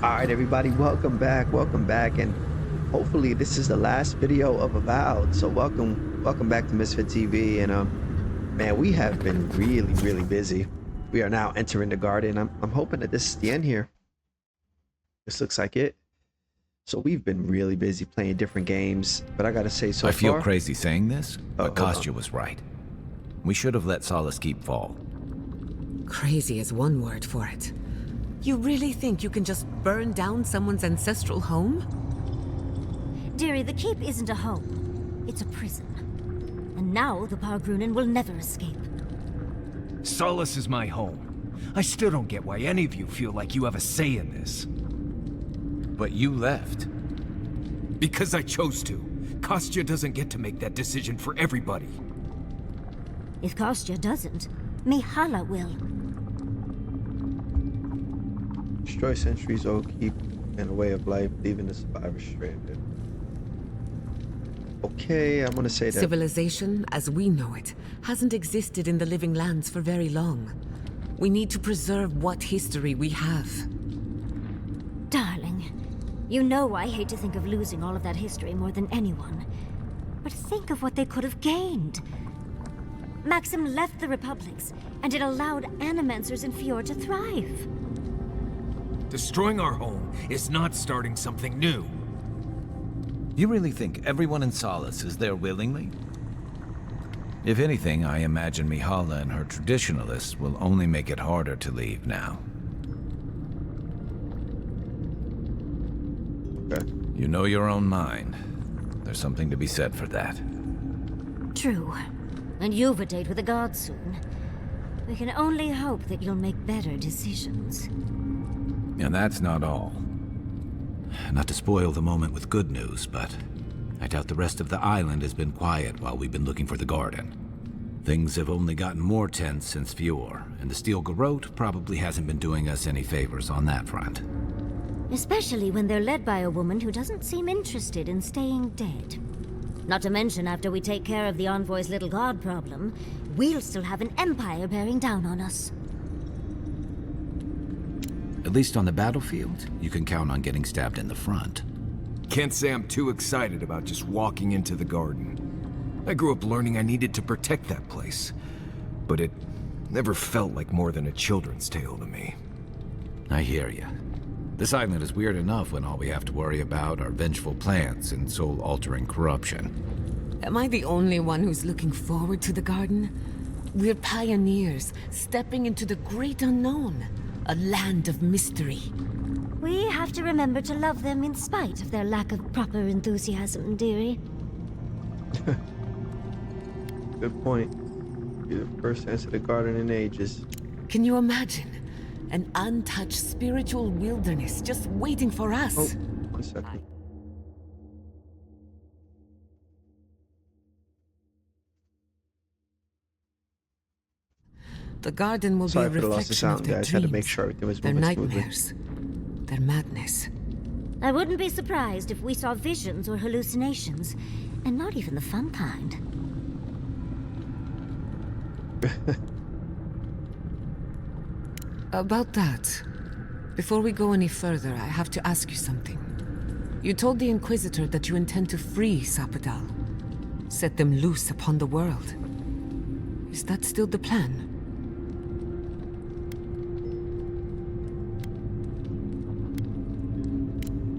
All right, everybody, welcome back, and hopefully this is the last video of Avowed. So welcome back to Misfit TV, and man, we have been really busy. We are now entering the garden. I'm hoping that this is the end here. This looks like it. So we've been really busy playing different games, but I gotta say, so I feel far, crazy saying this, but hold Kostya was right. We should have let Solace keep fall. Crazy is one word for it. You really think you can just burn down someone's ancestral home? Dearie, the keep isn't a home. It's a prison. And now the Pargrunen will never escape. Solace is my home. I still don't get why any of you feel like you have a say in this. But you left. Because I chose to. Kostya doesn't get to make that decision for everybody. If Kostya doesn't, Mihala will. destroy Sentry's old keep and a way of life, leaving the survivors stranded. Okay, I'm gonna say that Civilization, as we know it, hasn't existed in the living lands for very long. We need to preserve what history we have. Darling, you know I hate to think of losing all of that history more than anyone. But think of what they could have gained. Maxim left the Republics, and it allowed animancers in Fjord to thrive. Destroying our home is not starting something new. You really think everyone in Solace is there willingly? If anything, I imagine Mihala and her traditionalists will only make it harder to leave now. okay. You know your own mind. There's something to be said for that. True. And you've a date with the gods soon. We can only hope that you'll make better decisions. And that's not all. Not to spoil the moment with good news, but I doubt the rest of the island has been quiet while we've been looking for the garden. Things have only gotten more tense since Fjord, and the Steel Garrote probably hasn't been doing us any favors on that front. Especially when they're led by a woman who doesn't seem interested in staying dead. Not to mention, after we take care of the Envoy's little god problem, we'll still have an empire bearing down on us. At least on the battlefield, you can count on getting stabbed in the front. Can't say I'm too excited about just walking into the garden. I grew up learning I needed to protect that place, but it never felt like more than a children's tale to me. I hear you. This island is weird enough when all we have to worry about are vengeful plans and soul-altering corruption. Am I the only one who's looking forward to the garden? We're pioneers, stepping into the great unknown. A land of mystery. We have to remember to love them in spite of their lack of proper enthusiasm, dearie. Good point. You're the first to enter the garden in ages. Can you imagine? An untouched spiritual wilderness just waiting for us. Oh, 1 second. The garden will Sorry be for a the loss of reflection of sound, their guys. dreams, Had to make sure everything was their moving smoothly. nightmares, their madness. I wouldn't be surprised if we saw visions or hallucinations, and not even the fun kind. About that, before we go any further, I have to ask you something. You told the Inquisitor that you intend to free Sapadal, set them loose upon the world. Is that still the plan?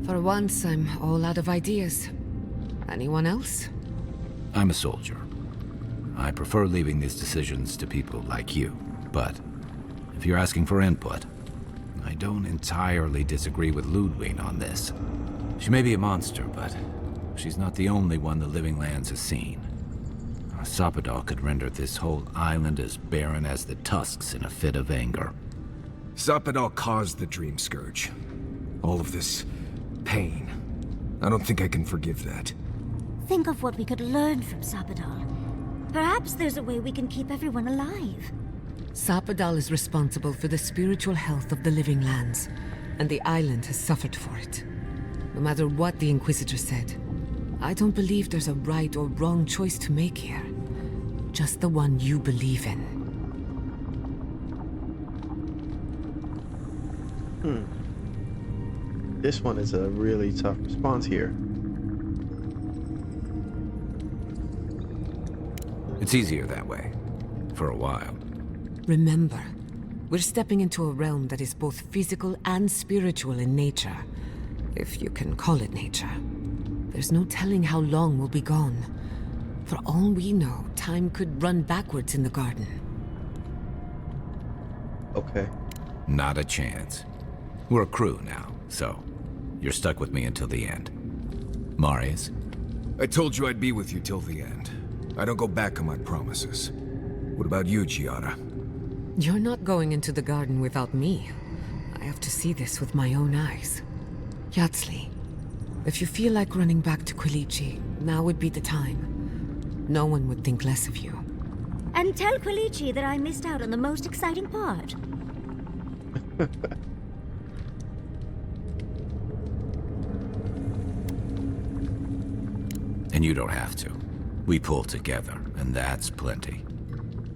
For once, I'm all out of ideas. Anyone else? I'm a soldier. I prefer leaving these decisions to people like you, but if you're asking for input, I don't entirely disagree with Ludwig on this. She may be a monster, but she's not the only one the Living Lands has seen. Sapadal could render this whole island as barren as the tusks in a fit of anger. Sapadal caused the Dream Scourge. All of this pain. I don't think I can forgive that. Think of what we could learn from Sapadal. Perhaps there's a way we can keep everyone alive. Sapadal is responsible for the spiritual health of the living lands, and the island has suffered for it. No matter what the Inquisitor said, I don't believe there's a right or wrong choice to make here. Just the one you believe in. This one is a really tough response here. It's easier that way. For a while. Remember, we're stepping into a realm that is both physical and spiritual in nature. If you can call it nature. There's no telling how long we'll be gone. For all we know, time could run backwards in the garden. Okay. Not a chance. We're a crew now, so you're stuck with me until the end. Marius? I told you I'd be with you till the end. I don't go back on my promises. What about you, Giada? You're not going into the garden without me. I have to see this with my own eyes. Yatsley, if you feel like running back to Quilichi, now would be the time. No one would think less of you. And tell Quilichi that I missed out on the most exciting part. And you don't have to. We pull together, and that's plenty.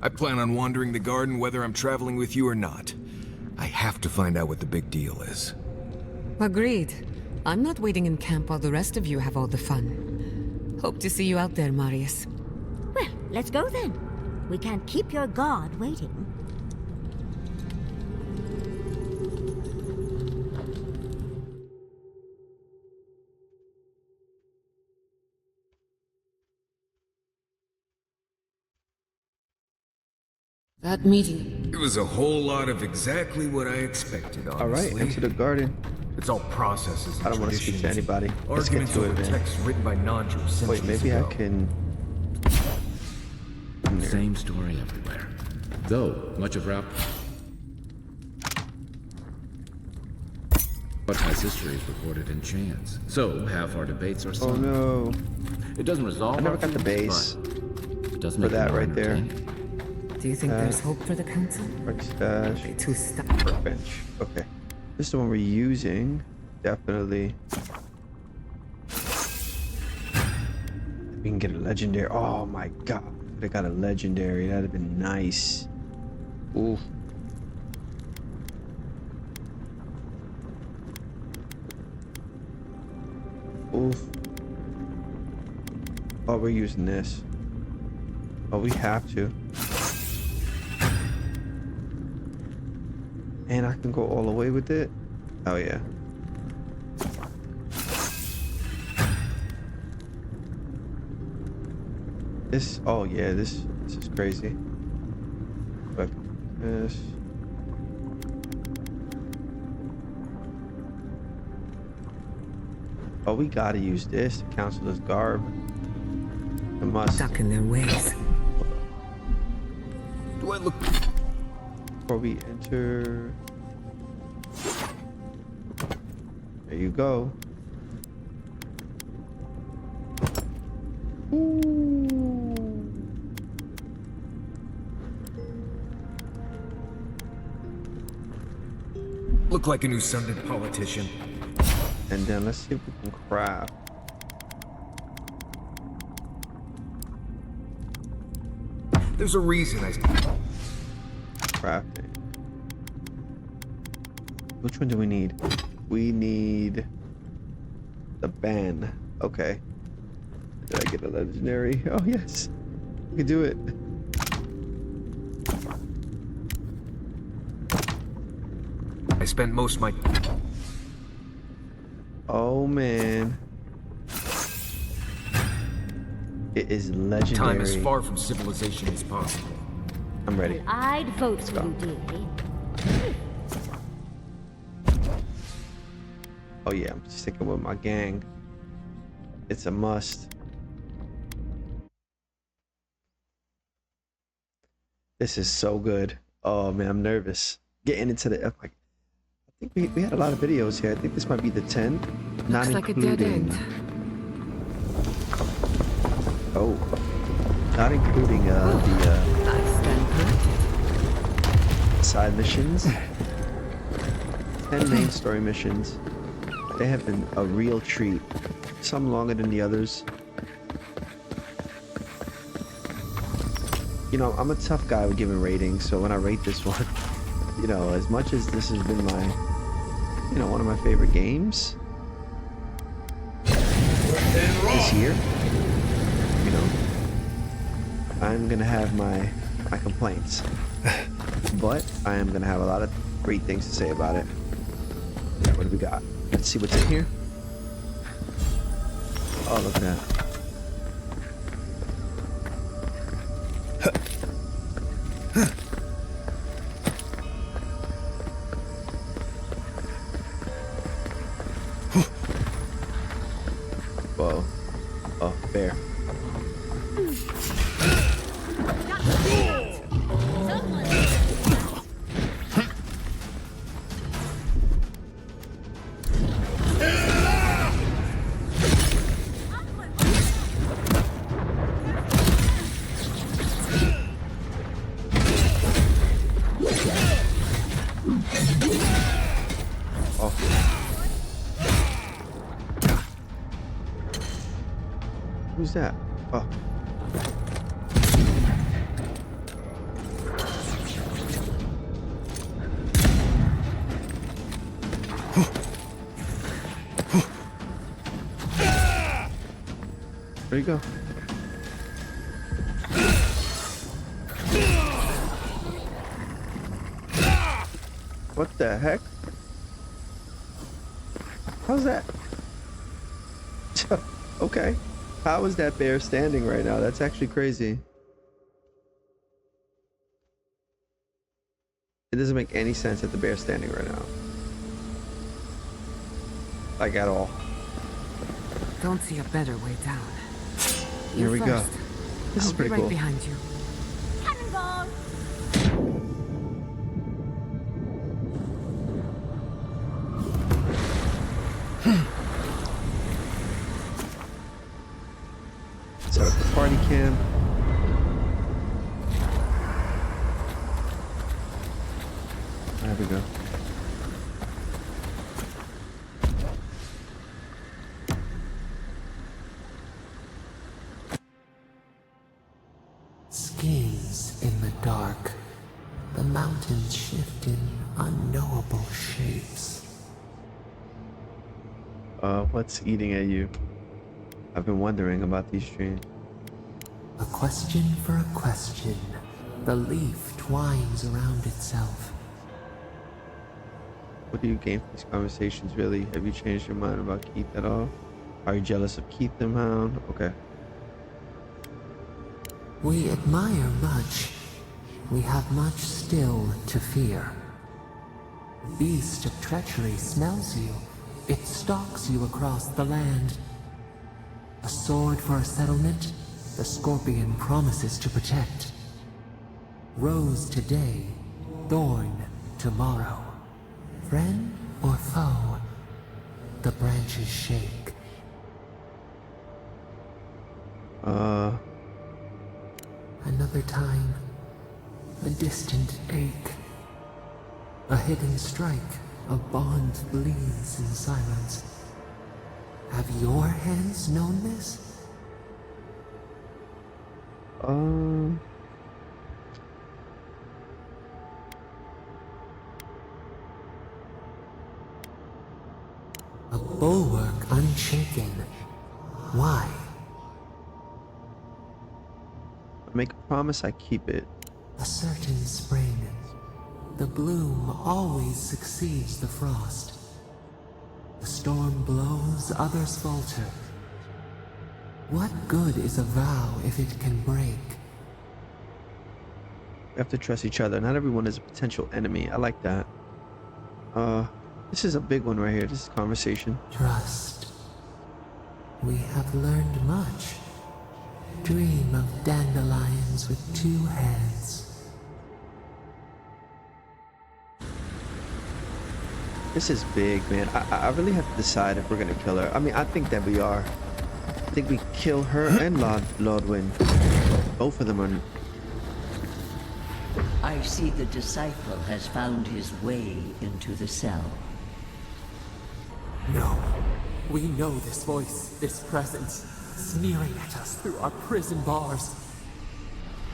I plan on wandering the garden whether I'm traveling with you or not. I have to find out what the big deal is. Agreed. I'm not waiting in camp while the rest of you have all the fun. Hope to see you out there, Marius. Well, let's go then. We can't keep your god waiting. That meeting... It was a whole lot of exactly what I expected, honestly. All right, into the garden. It's all processes. I don't want to speak to anybody. Let's get Arguments to it, over man. texts written by non-Jews Wait, maybe I can... Same story everywhere. Though, much of rap... But my history is recorded in chants. So, half our debates are Oh sung. no. It doesn't resolve I never our got the feelings, base but it does for make that it more right there. entertaining. Do you think there's hope for the council? Workstash. They too stuck. Workbench. Okay. This is the one we're using. Definitely. We can get a legendary. Oh my god. They got a legendary. That'd have been nice. Oof. Oof. Oh, we're using this. Oh, we have to. And I can go all the way with it? Oh yeah. This, oh yeah, this is crazy. Look, this. Oh, we gotta use this to cancel this garb. I must. Stuck in their ways. Do I look... Before we enter. There you go. Ooh. Look like a new Sunday politician. And then let's see if we can craft. There's a reason I... Crafting. Which one do we need? We need the ban. Okay. Did I get a legendary? Oh yes. We can do it. I spent most of my... Oh man. It is legendary. time as far from civilization as possible. I'm ready. Well, I'd vote for you, dearie. Oh yeah, I'm sticking with my gang. It's a must. This is so good. Oh man, I'm nervous. Getting into the like, I think we had a lot of videos here. I think this might be the 10th. Looks like a dead end. Oh, not including the I stand corrected. side missions. 10 main story missions. They have been a real treat. Some longer than the others. You know, I'm a tough guy with giving ratings, so when I rate this one, you know, as much as this has been my, you know, one of my favorite games, this year, you know, I'm gonna have my complaints, but I am gonna have a lot of great things to say about it. Yeah, what do we got? Let's see what's in here. Oh, look at that. Whoa. Oh, bear. Oh. Who's that? Oh. Where'd he go? What the heck? How's that? Okay. How is that bear standing right now? That's actually crazy. It doesn't make any sense that the bear's standing right now. Like at all. Don't see a better way down. Here we go. This is pretty right cool. behind you. Cannonball! Set up the party cam. There we go. Schemes in the dark. The mountains shift in unknowable shapes. What's eating at you? I've been wondering about these dreams. A question for a question. The leaf twines around itself. What do you gain from these conversations, really? Have you changed your mind about Keith at all? Are you jealous of Keith the Hound? Okay. We admire much. We have much still to fear. Beast of treachery smells you. It stalks you across the land. A sword for a settlement, the scorpion promises to protect. Rose today, thorn tomorrow. Friend or foe, the branches shake. Another time, a distant ache. A hidden strike, a bond bleeds in silence. Have your hands known this? A bulwark unshaken. Why? I make a promise, I keep it. A certain spring. The bloom always succeeds the frost. The storm blows, others falter. What good is a vow if it can break? We have to trust each other. Not everyone is a potential enemy. I like that. This is a big one right here. This is conversation. Trust. We have learned much. Dream of dandelions with two heads. This is big, man. I really have to decide if we're gonna kill her. I mean, I think that we are. I think we kill her and Lordwyn. Both of them are. I see the disciple has found his way into the cell. No. We know this voice, this presence, sneering at us through our prison bars.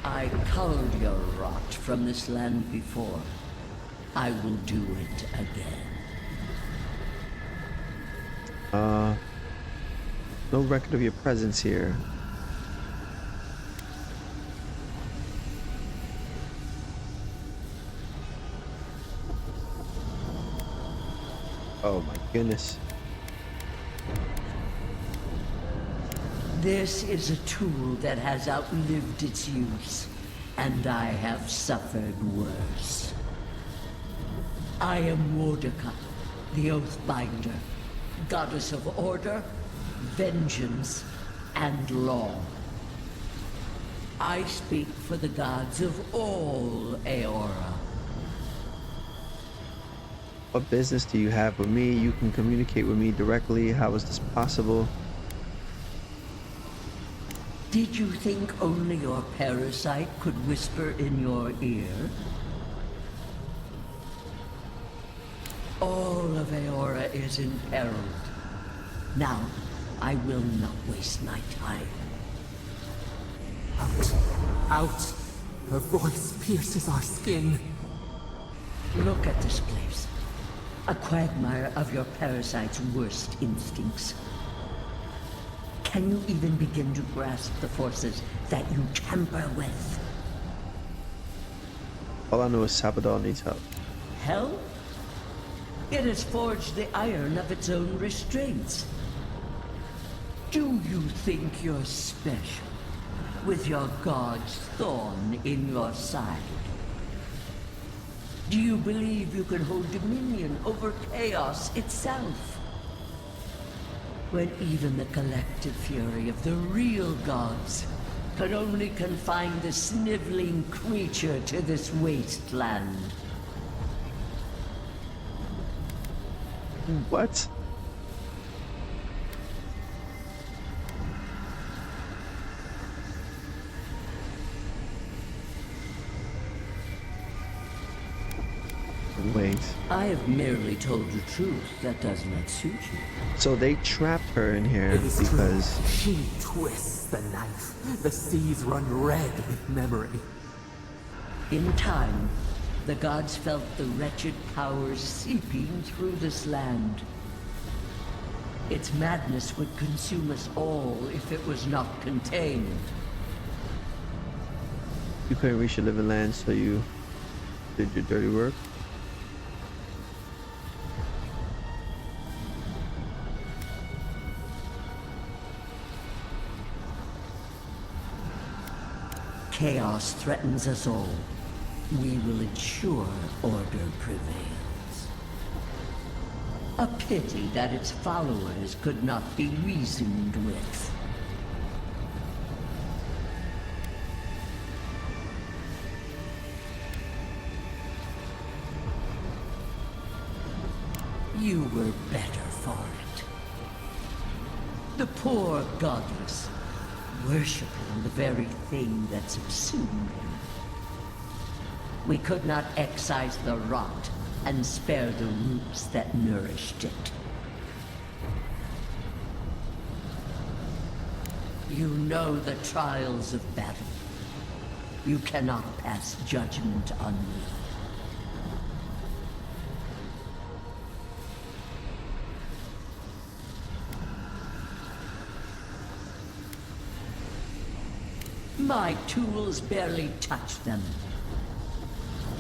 I culled your rot from this land before. I will do it again. No record of your presence here. Oh my goodness. This is a tool that has outlived its use, and I have suffered worse. I am Wodaka, the Oathbinder, goddess of order, vengeance, and law. I speak for the gods of all Eora. What business do you have with me? You can communicate with me directly. How is this possible? Did you think only your parasite could whisper in your ear? All of Eora is imperiled. Now, I will not waste my time. Out. Out. Her voice pierces our skin. Look at this place. A quagmire of your parasite's worst instincts. Can you even begin to grasp the forces that you tamper with? All I know is Sabadell needs help. Hell? It has forged the iron of its own restraints. Do you think you're special, with your god's thorn in your side? Do you believe you can hold dominion over chaos itself? When even the collective fury of the real gods can only confine the sniveling creature to this wasteland. What? Wait. I have merely told the truth. That does not suit you. So they trapped her in here It is because true. She twists the knife. The seas run red with memory. In time, the gods felt the wretched powers seeping through this land. Its madness would consume us all if it was not contained. you couldn't reach the living land, so you did your dirty work. Chaos threatens us all. We will ensure order prevails. A pity that its followers could not be reasoned with. You were better for it. The poor godless, worshipping the very thing that subsumed him. We could not excise the rot and spare the roots that nourished it. You know the trials of battle. You cannot pass judgment on me. My tools barely touched them.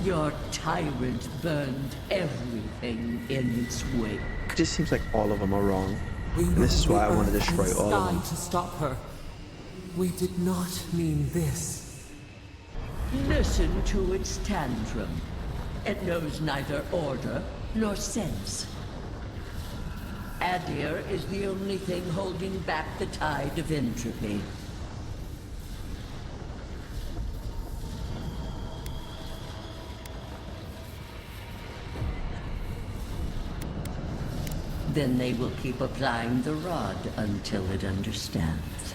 Your tyrant burned everything in its wake. It just seems like all of them are wrong. We And this is moved why I the want to earth destroy and all of sky them. to stop her. We did not mean this. Listen to its tantrum. It knows neither order nor sense. Adir is the only thing holding back the tide of entropy. Then they will keep applying the rod until it understands.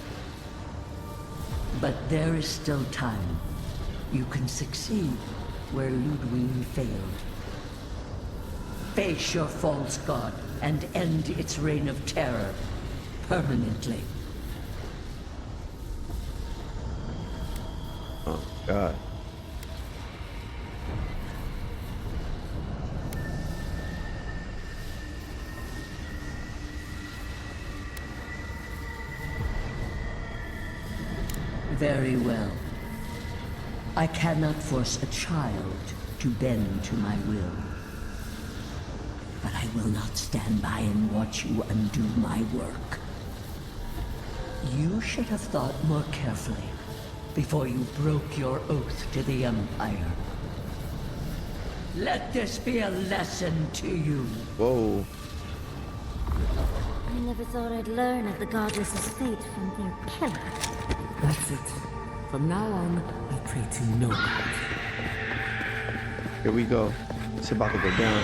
But there is still time. You can succeed where Ludwig failed. Face your false god and end its reign of terror permanently. Oh God. Very well. I cannot force a child to bend to my will. But I will not stand by and watch you undo my work. You should have thought more carefully before you broke your oath to the Empire. Let this be a lesson to you. Whoa. I never thought I'd learn of the goddess's fate from their killer. That's it. From now on, I pray to no god. Here we go. It's about to go down.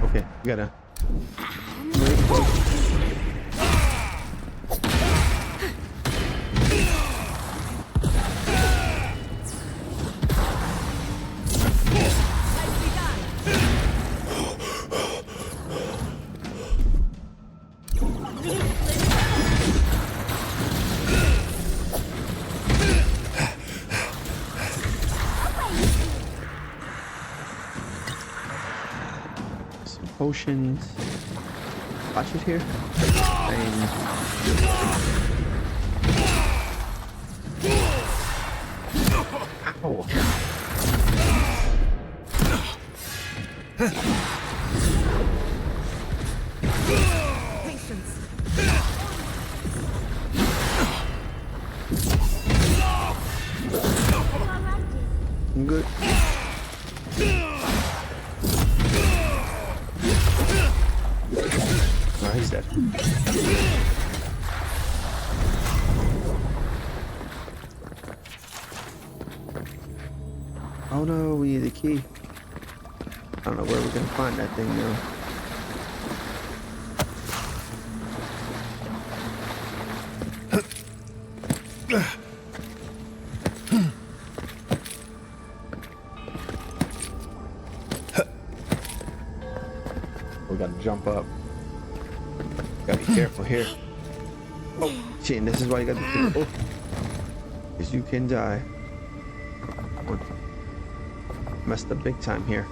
Okay, you gotta. Potions. Watch it here. And... Ow. Patience. I'm good. He's dead. Oh no, we need the key. I don't know where we're gonna find that thing now. We gotta jump up. Gotta be careful here. Oh, shit, and this is why you gotta be careful. Oh. Because you can die. Messed up big time here.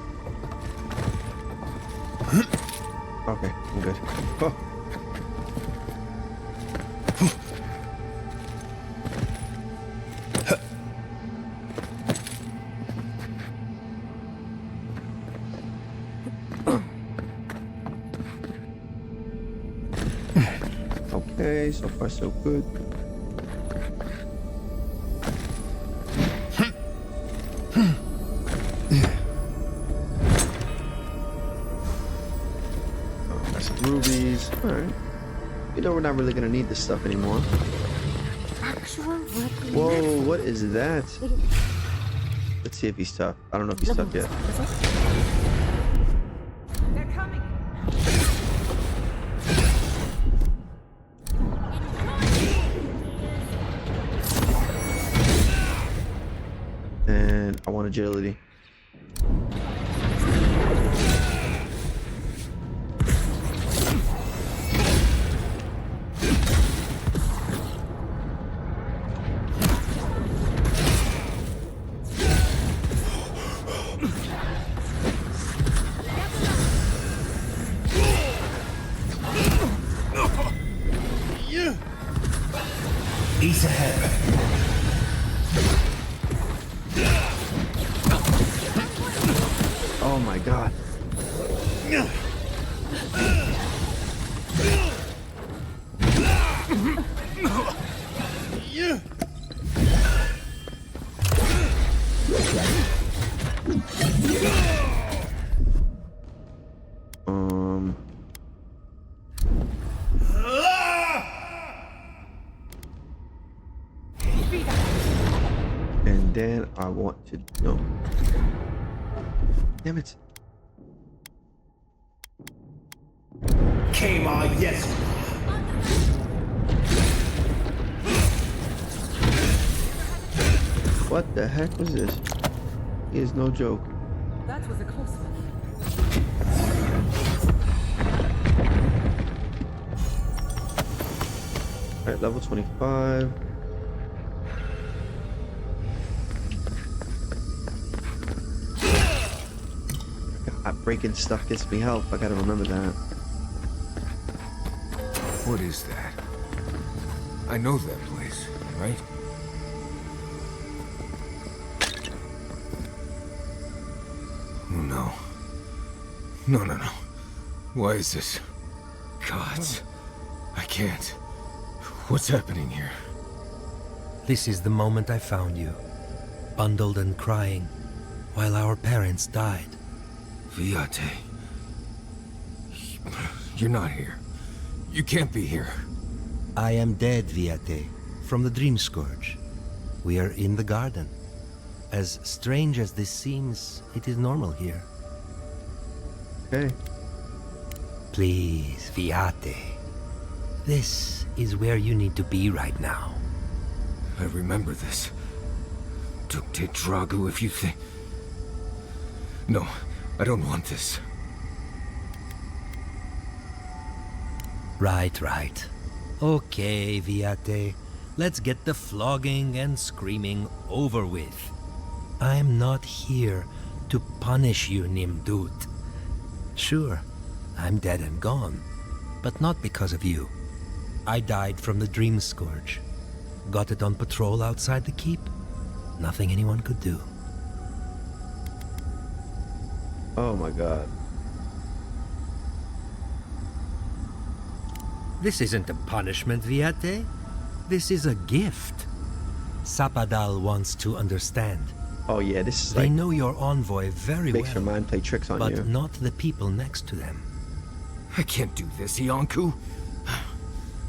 Okay, I'm good. Oh. Okay, so far so good. Got some rubies. Alright. You know we're not really gonna need this stuff anymore. Actual working. Whoa, what is that? Let's see if he's tough. I don't know if he's tough yet. They're coming. And I want agility. He's ahead. Oh my god. And then I want to no. Damn it. Came on, yes. What the heck was this? He is no joke. That was a close one. Alright, level 25. breaking stuff gets me health. I gotta remember that. What is that? I know that place, right? Oh no. No. Why is this? Gods. I can't. What's happening here? This is the moment I found you, bundled and crying, while our parents died. Viate. You're not here. You can't be here. I am dead, Viate, from the Dream Scourge. We are in the garden. As strange as this seems, it is normal here. Okay. Please, Viate. This is where you need to be right now. I remember this. Dukte Dragu, if you think... No, I don't want this. Right. Okay, Viate. Let's get the flogging and screaming over with. I'm not here to punish you, Nimdut. Sure, I'm dead and gone, but not because of you. I died from the Dream Scourge. Got it on patrol outside the keep. Nothing anyone could do. Oh my god. This isn't a punishment, Viate. This is a gift. Sapadal wants to understand. Oh yeah, this is They like know your envoy very makes your well, mind play tricks on but you. not the people next to them. I can't do this, Ianku.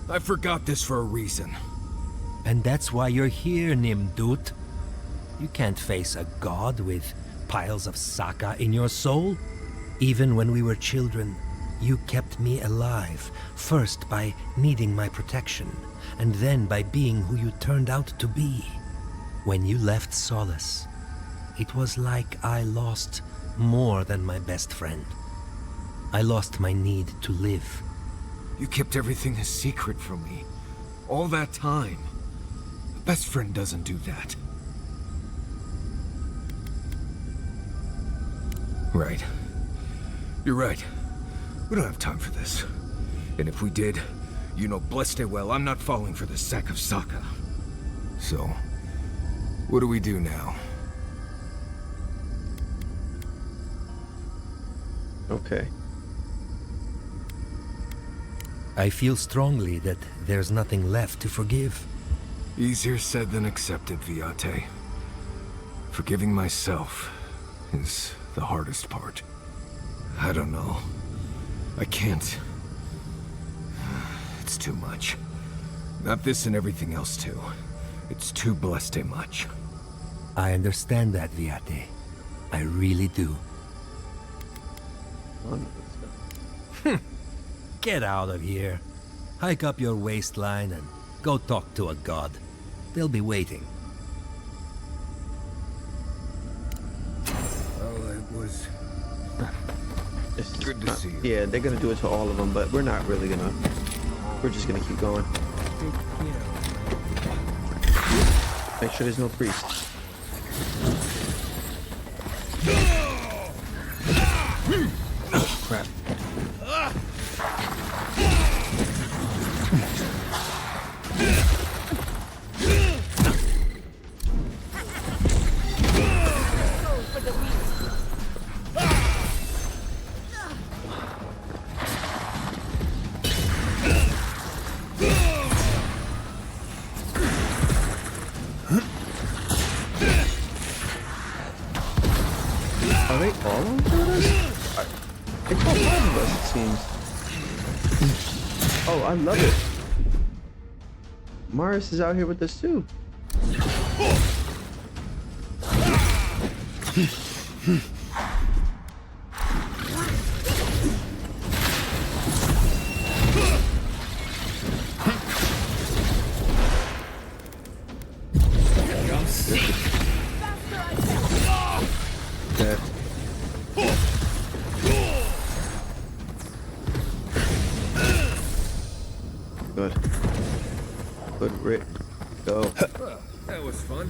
I forgot this for a reason. And that's why you're here, Nimdut. You can't face a god with piles of Saka in your soul. Even when we were children, you kept me alive, first by needing my protection, and then by being who you turned out to be. When you left Solace, it was like I lost more than my best friend. I lost my need to live. You kept everything a secret from me. All that time. A best friend doesn't do that. Right. You're right. We don't have time for this. And if we did, you know blessed it well, I'm not falling for the sack of Saka. So, what do we do now? Okay. I feel strongly that there's nothing left to forgive. Easier said than accepted, Viate. Forgiving myself is the hardest part. I don't know. I can't. It's too much. Not this and everything else too. It's too blessed much. I understand that, Viate. I really do. Get out of here. Hike up your waistline and go talk to a god. They'll be waiting. Well, it was It's good to not- see you. Yeah, they're gonna do it to all of them, but we're not really gonna. We're just gonna keep going. Make sure there's no priest. Oh, crap. Are they all on board us? It's all five of us, it seems. Oh, I love it. Morris is out here with us too. Dead. Good. Good, Rick. Go. That was fun.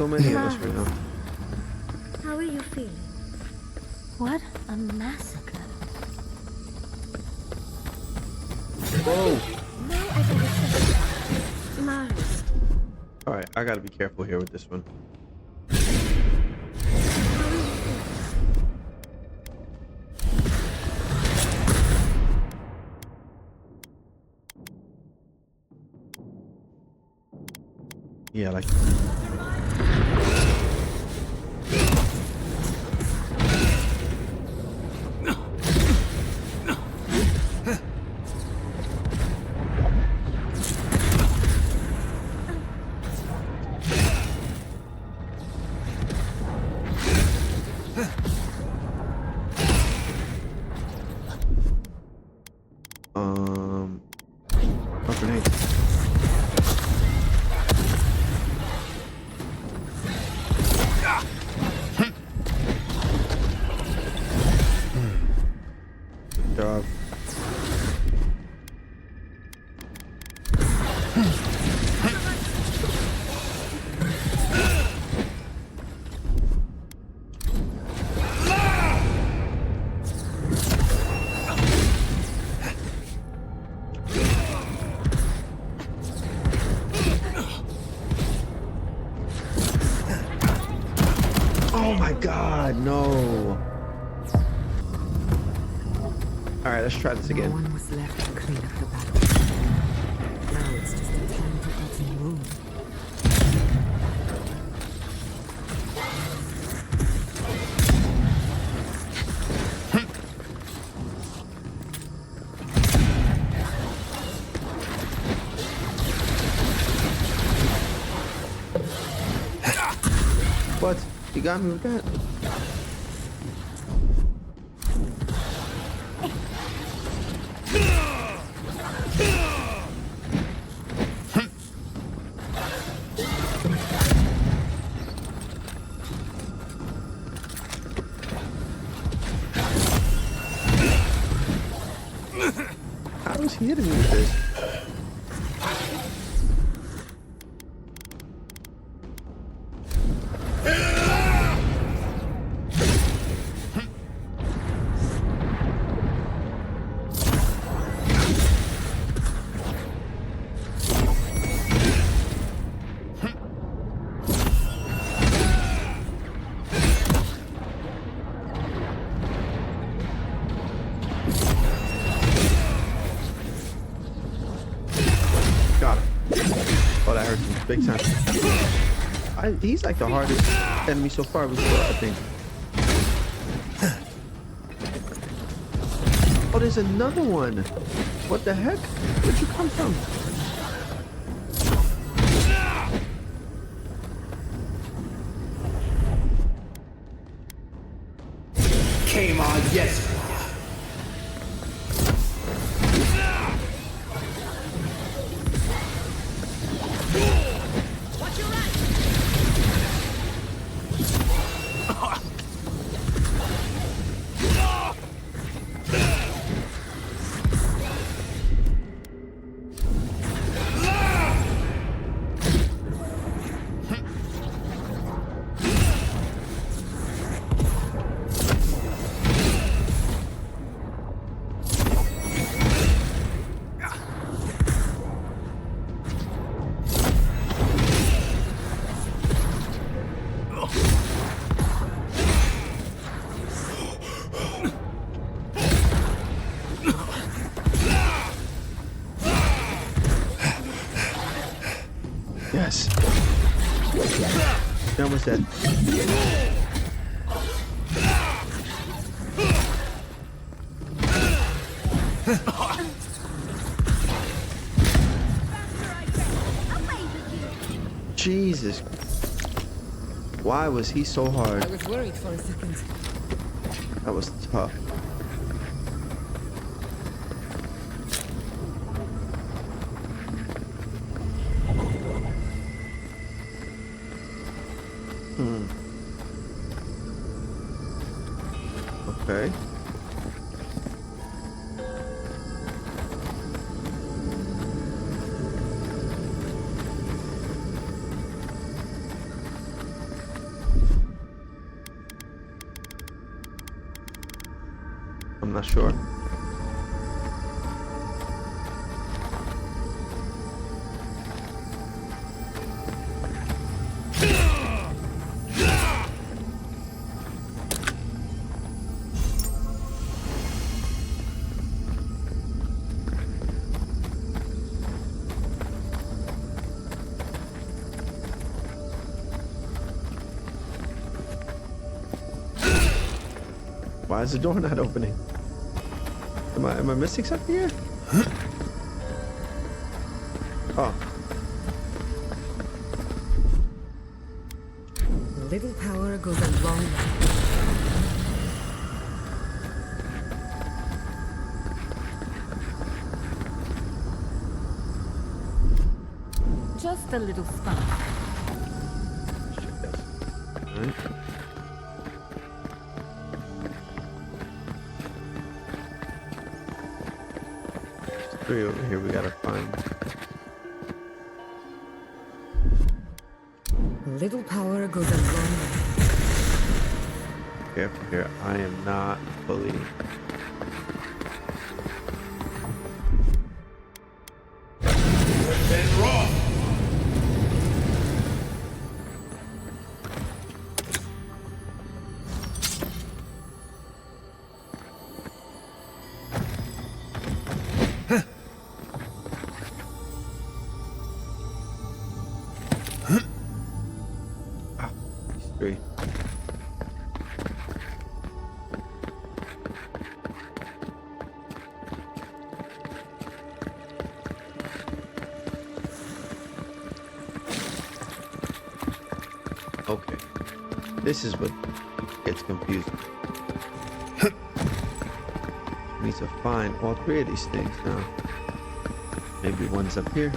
so many of us right now. How are you feeling? What a massacre. Whoa! No adolescent. Mars. All right, I gotta be careful here with this one. Yeah, like. Oh, grenade. Good job. Oh my god, no. Alright, let's try this No again. one was left to clean up the battle. Now it's just a time to get some room. What? You got me with that? How is he hitting me with this? Got him. Oh, that hurts him big time. He's like the hardest enemy so far we fought, I think. Oh, there's another one. What the heck? Where'd you come from? Came on, yes. Yes. You're almost dead. Jesus. Why was he so hard? I was worried for a second. That was tough. Okay. I'm not sure. Why is the door not opening? Am I missing something here? Oh. A little power goes a long way. Just a little spark. Check this. All right. 3 over here we gotta find. A little power goes a long way. Careful here. I am not fully. Then raw. Three. Okay. This is what gets confusing. We need to find all 3 of these things now. Maybe one's up here.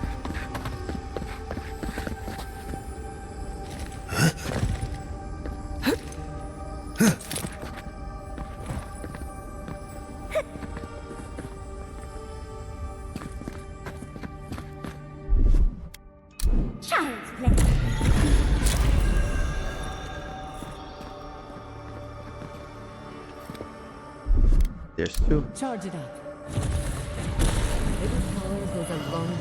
Child's play. There's 2. Charge it up. Little power goes a long way.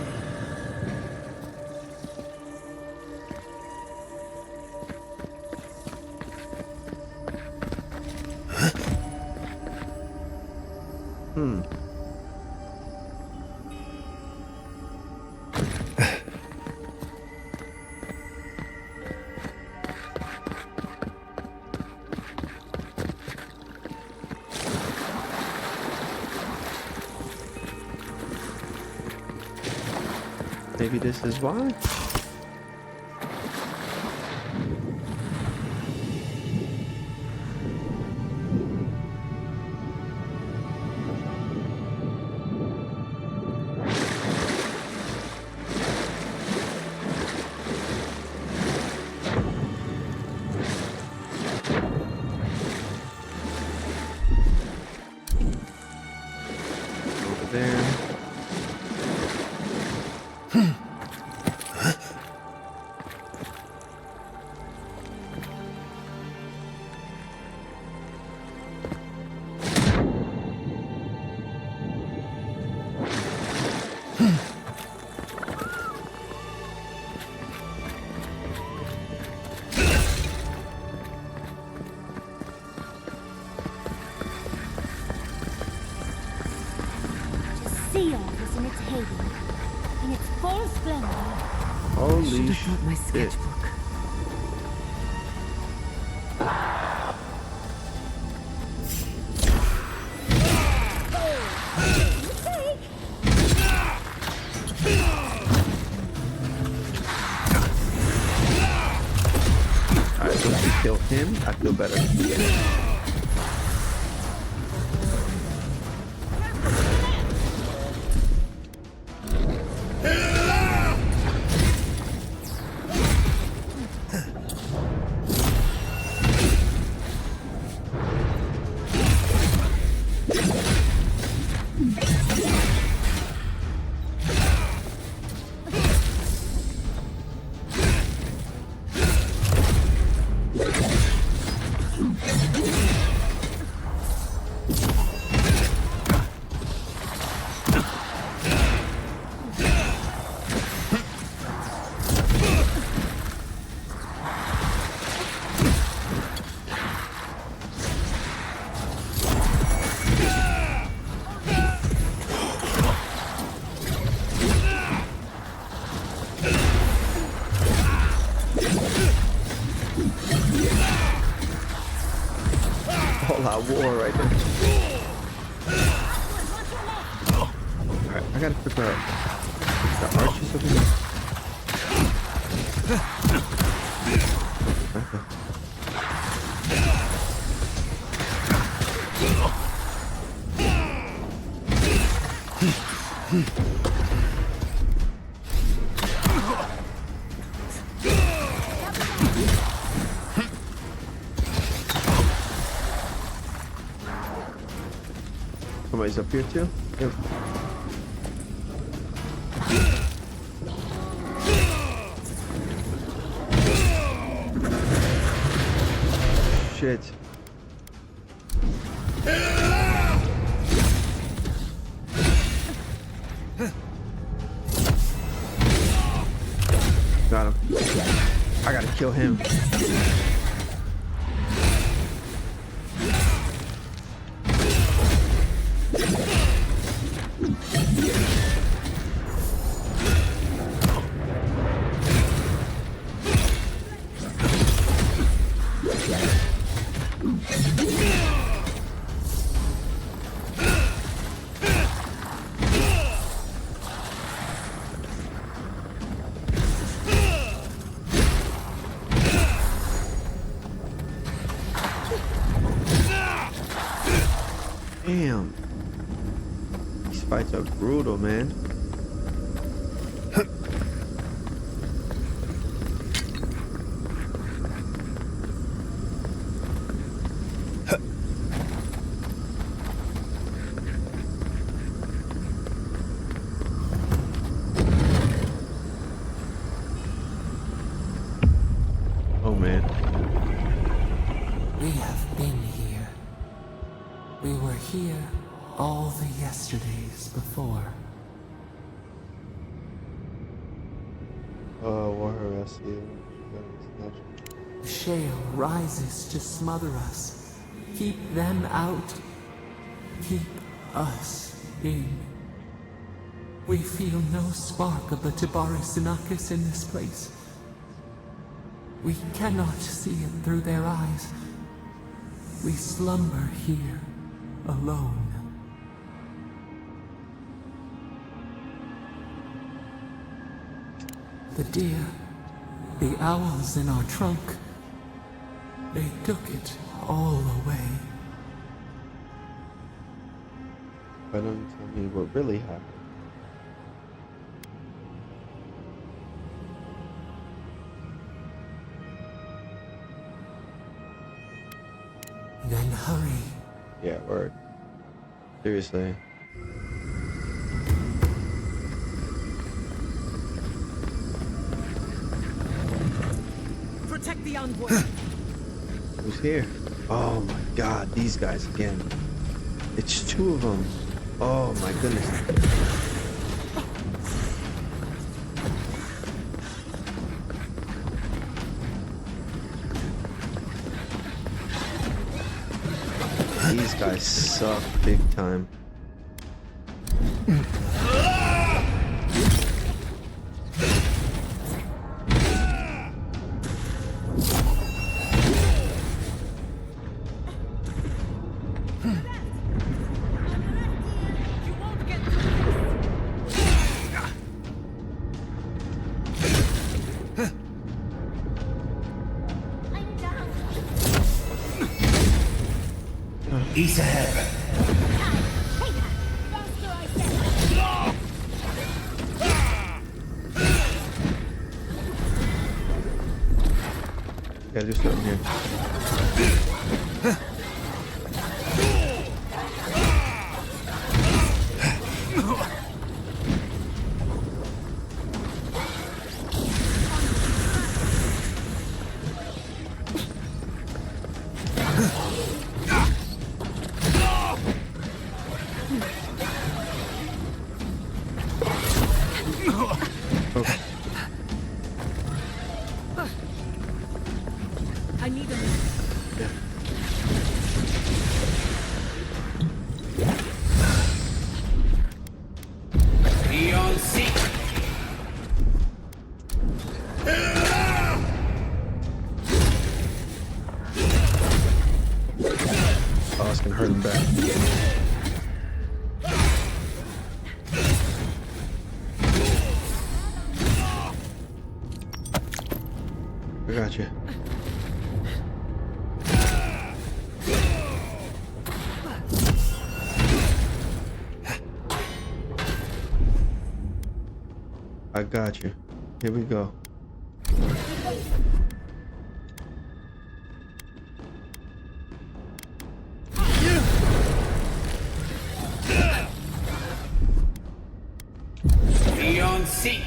Maybe this is why. Over there. See all this in its heyday, in its full splendor. Holy Should have brought my shit. sketchbook. Alright, once we kill him, I feel better. all-out war right there. Alright, I gotta figure out the archers over here. Okay. Somebody's up here too? Yep. Shit. Got him. I gotta kill him. Damn. These fights are brutal, man. Oh man. We have been here. We were here all the yesterdays before. Warrior, I see you. The shale rises to smother us. Keep them out. Keep us in. We feel no spark of the Tibaris Inakis in this place. We cannot see it through their eyes. We slumber here, alone. The deer, the owls in our trunk, they took it all away. Why don't you tell me what really happened? Then hurry. Yeah, word. Seriously. Protect the envoy. Who's here? Oh my god, these guys again. It's two of them. Oh my goodness. These guys suck big time. East ahead. Gotta do something here. I need a minute. gonna hurt him back. I got you. I got you. Here we go. Beyond seek.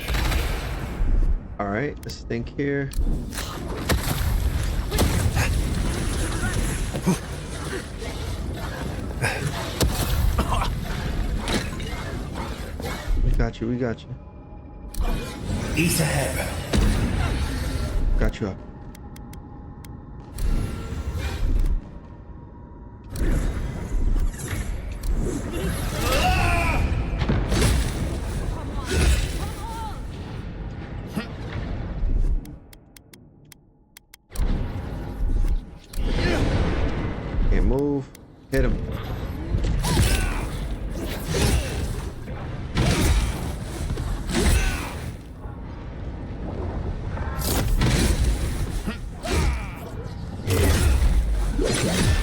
All right, let's think here. We got you. We got you. East ahead. Got you up. Can't move. Hit him.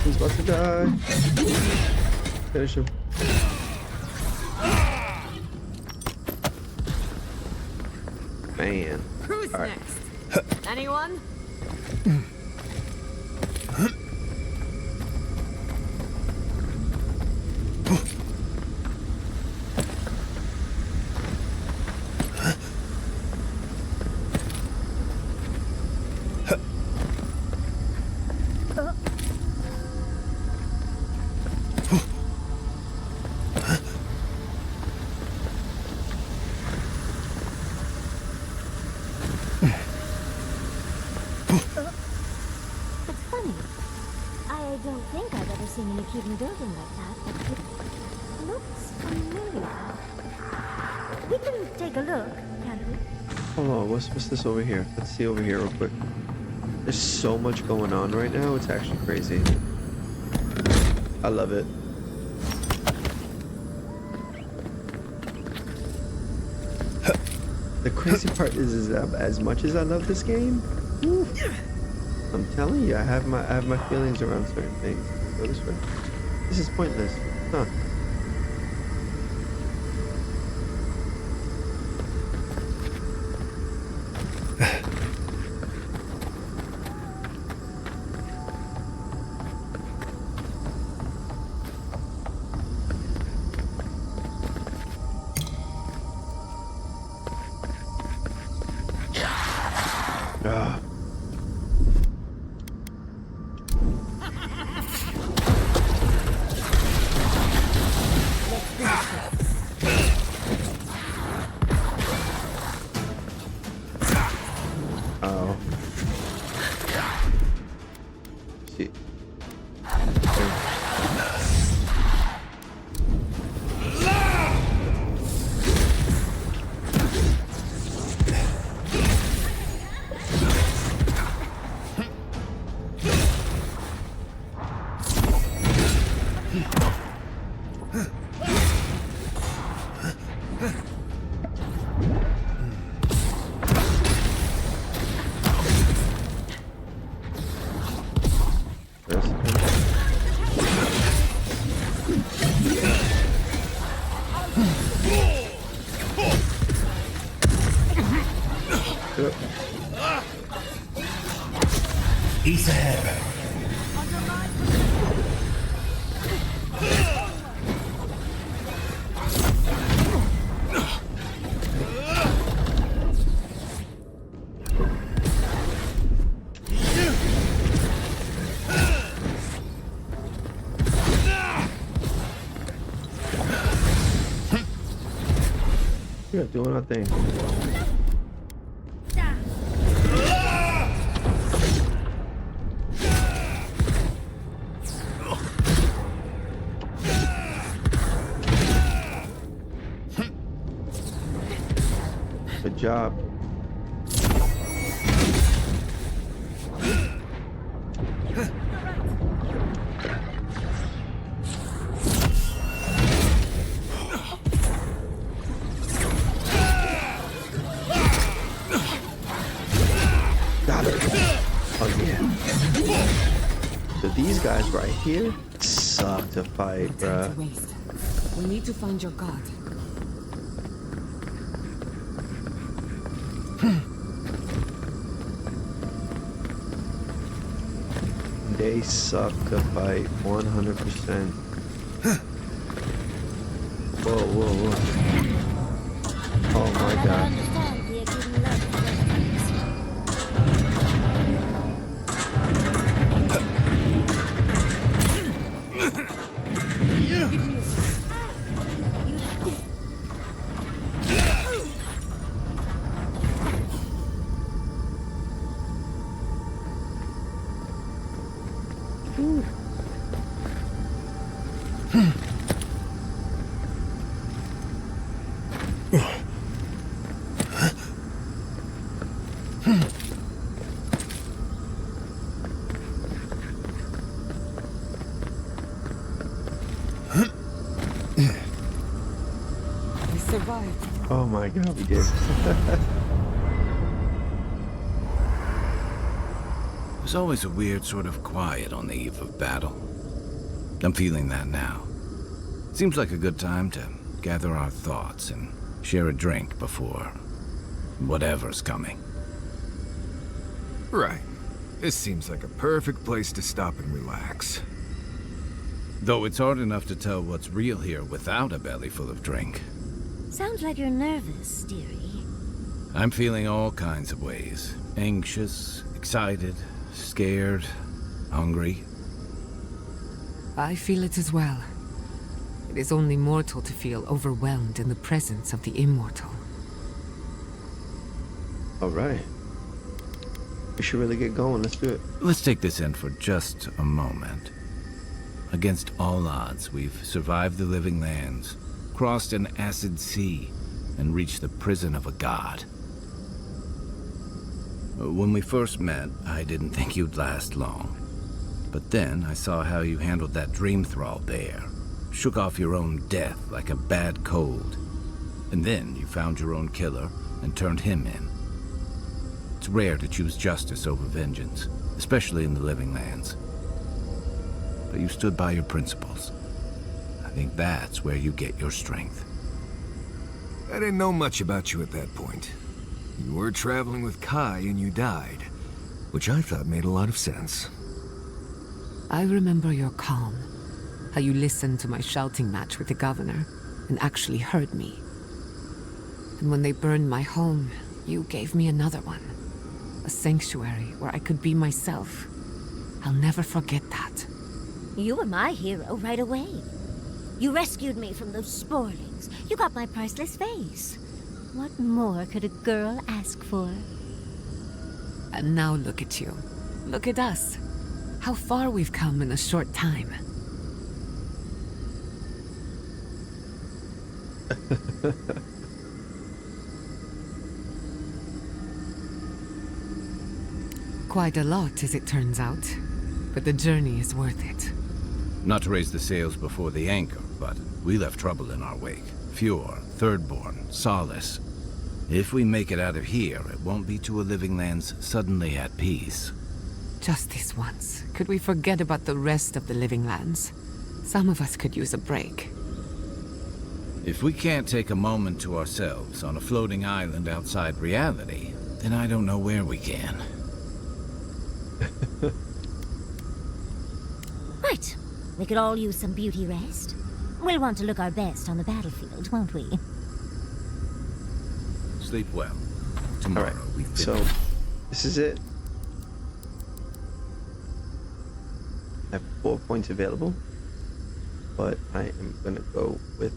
He's about to die. Finish him. Man. Who's All right. next? Anyone? It's funny. I don't think I've ever seen an Achievement building like that, but it looks familiar. We can take a look, can't we? Hold on. What's this over here? Let's see over here real quick. There's so much going on right now. It's actually crazy. I love it. The crazy part is that as much as I love this game, whew, I'm telling you, I have my feelings around certain things. Go this way. This is pointless, huh? Ah. Oh. See. East ahead. Yeah, doing our thing. Good job. here suck to fight, No time bruh. to waste. We need to find your god. They suck to fight 100%. Whoa, whoa, whoa. Oh my god. understand the acute love of rivalries. We survived. Oh my god, we did. There's always a weird sort of quiet on the eve of battle. I'm feeling that now. Seems like a good time to gather our thoughts and share a drink before whatever's coming. Right. This seems like a perfect place to stop and relax. Though it's hard enough to tell what's real here without a belly full of drink. Sounds like you're nervous, dearie. I'm feeling all kinds of ways. Anxious, excited, scared, hungry. I feel it as well. It is only mortal to feel overwhelmed in the presence of the immortal. Alright. We should really get going. Let's do it. Let's take this in for just a moment. Against all odds, we've survived the living lands, crossed an acid sea, and reached the prison of a god. When we first met, I didn't think you'd last long. But then I saw how you handled that dream thrall bear. Shook off your own death like a bad cold. And then you found your own killer and turned him in. It's rare to choose justice over vengeance, especially in the living lands. But you stood by your principles. I think that's where you get your strength. I didn't know much about you at that point. You were traveling with Kai and you died, which I thought made a lot of sense. I remember your calm. How you listened to my shouting match with the governor and actually heard me. And when they burned my home, you gave me another one. A sanctuary where I could be myself. I'll never forget that. You were my hero right away. You rescued me from those spoilings. You got my priceless face. What more could a girl ask for? And now look at you. Look at us. How far we've come in a short time. Quite a lot, as it turns out. But the journey is worth it. Not to raise the sails before the anchor, but we left trouble in our wake. Fjord, Thirdborn, Solace. If we make it out of here, it won't be to a living lands suddenly at peace. Just this once. Could we forget about the rest of the living lands? Some of us could use a break. If we can't take a moment to ourselves on a floating island outside reality, then I don't know where we can. Right. We could all use some beauty rest. We'll want to look our best on the battlefield, won't we? Sleep well. Tomorrow Alright, we finish. so this is it. I have 4 points available, but I am gonna go with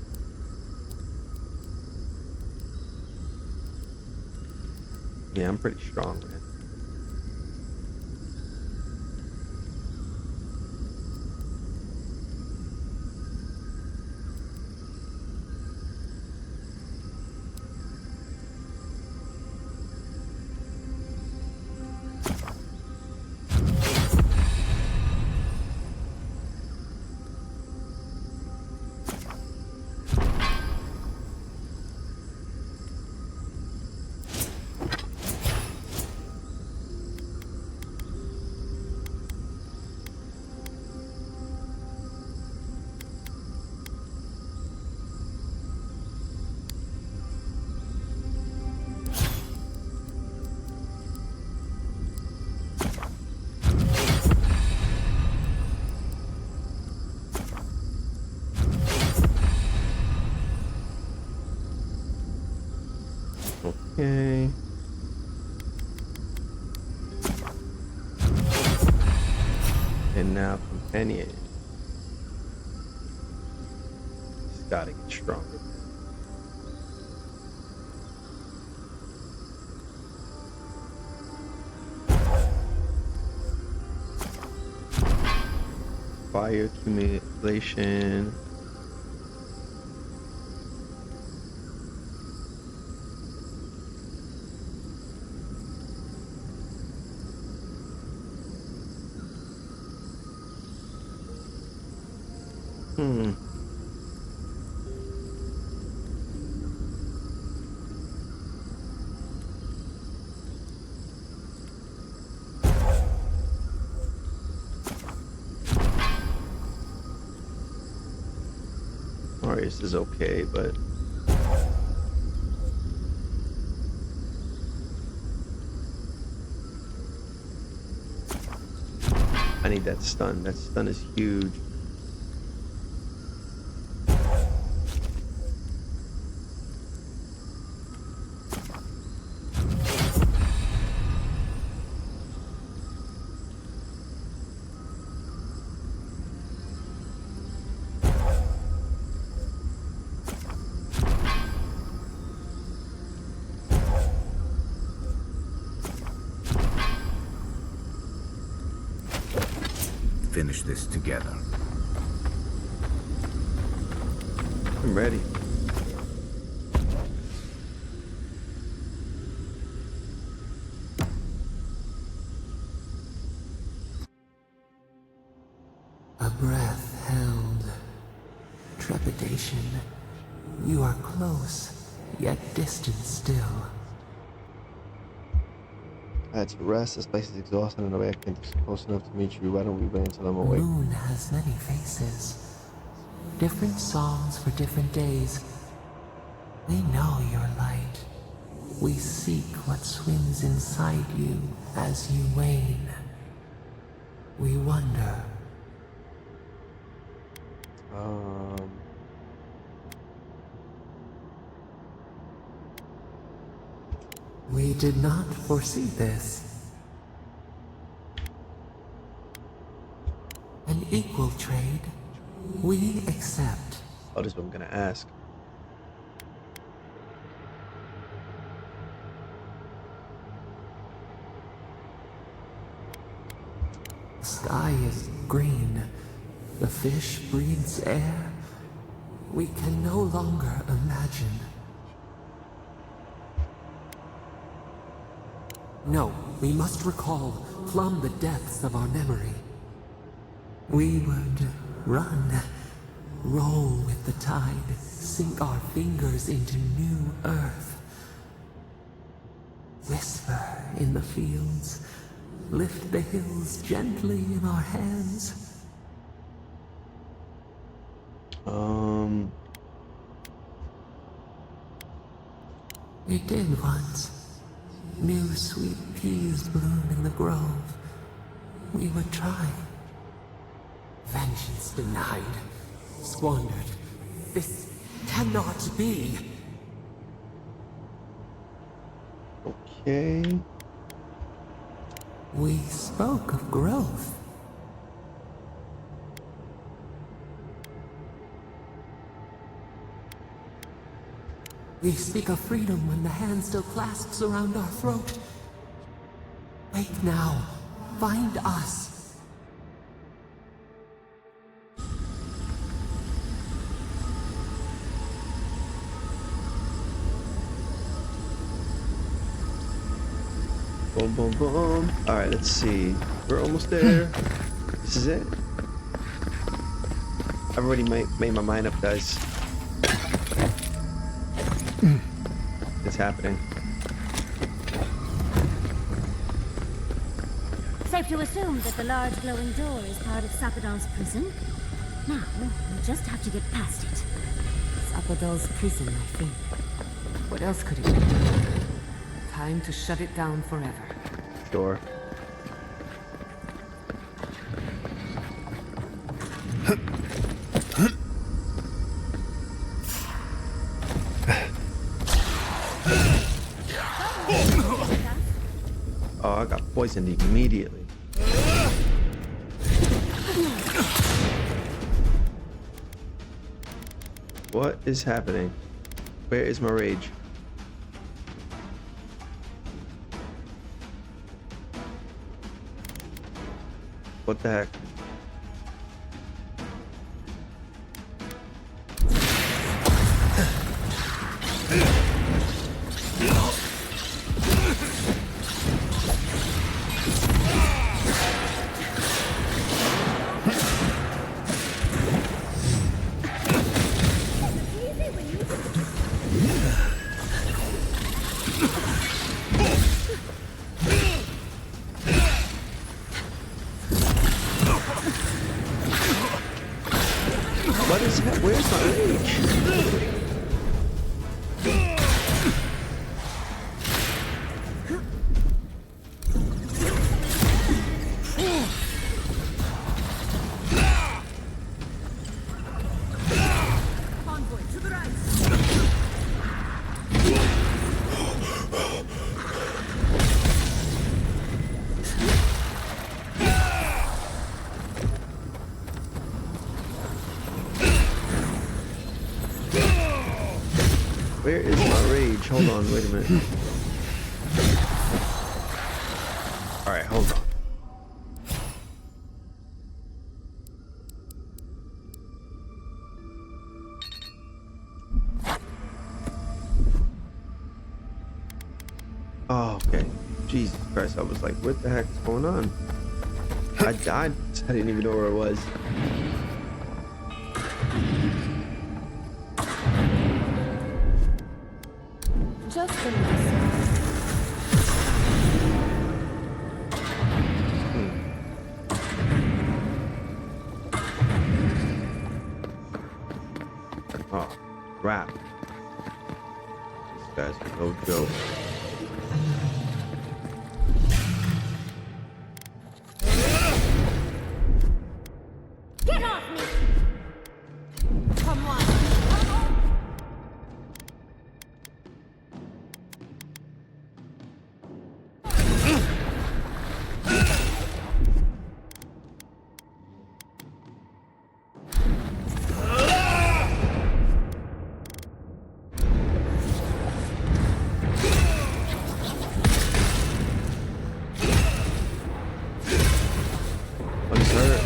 I'm pretty strong, man. Okay. And now companion. It's gotta get stronger. Fire accumulation. Alright, this is okay, but I need that stun. That stun is huge. Finish this together. I'm ready. A breath held. Trepidation. You are close, yet distant still. I had to rest. This place is exhausting in a way I can't be close enough to meet you. Why don't we wait until I'm awake? Moon has many faces. Different songs for different days. We know your light. We seek what swims inside you as you wane. We wonder. We did not foresee this. An equal trade. We accept. Oh, this is what I'm gonna ask. The sky is green. The fish breathes air. We can no longer imagine. No, we must recall, plumb the depths of our memory. We would run, roll with the tide, sink our fingers into new earth. Whisper in the fields, lift the hills gently in our hands. We did once. New sweet peas bloom in the grove. We would try. Vengeance denied. Squandered. This cannot be. Okay. We spoke of growth. We speak of freedom when the hand still clasps around our throat. Wake now. Find us. Boom, boom, boom. All right, let's see. We're almost there. This is it. I've already made my mind up, guys. It's happening. Safe to assume that the large glowing door is part of Sakadal's prison. Now, we just have to get past it. Sakadal's prison, I think. What else could it be? Time to shut it down forever. Sure. poisoned immediately. What is happening? Where is my rage? What the heck? What is that? Where's my rage? Where is my rage? Hold on, wait a minute. Alright, hold on. Oh, okay. Jesus Christ, I was like, what the heck is going on? I died. I didn't even know where I was. Just a little. Oh, crap. These guys are no joke. Get off me! Come on. One's hurt.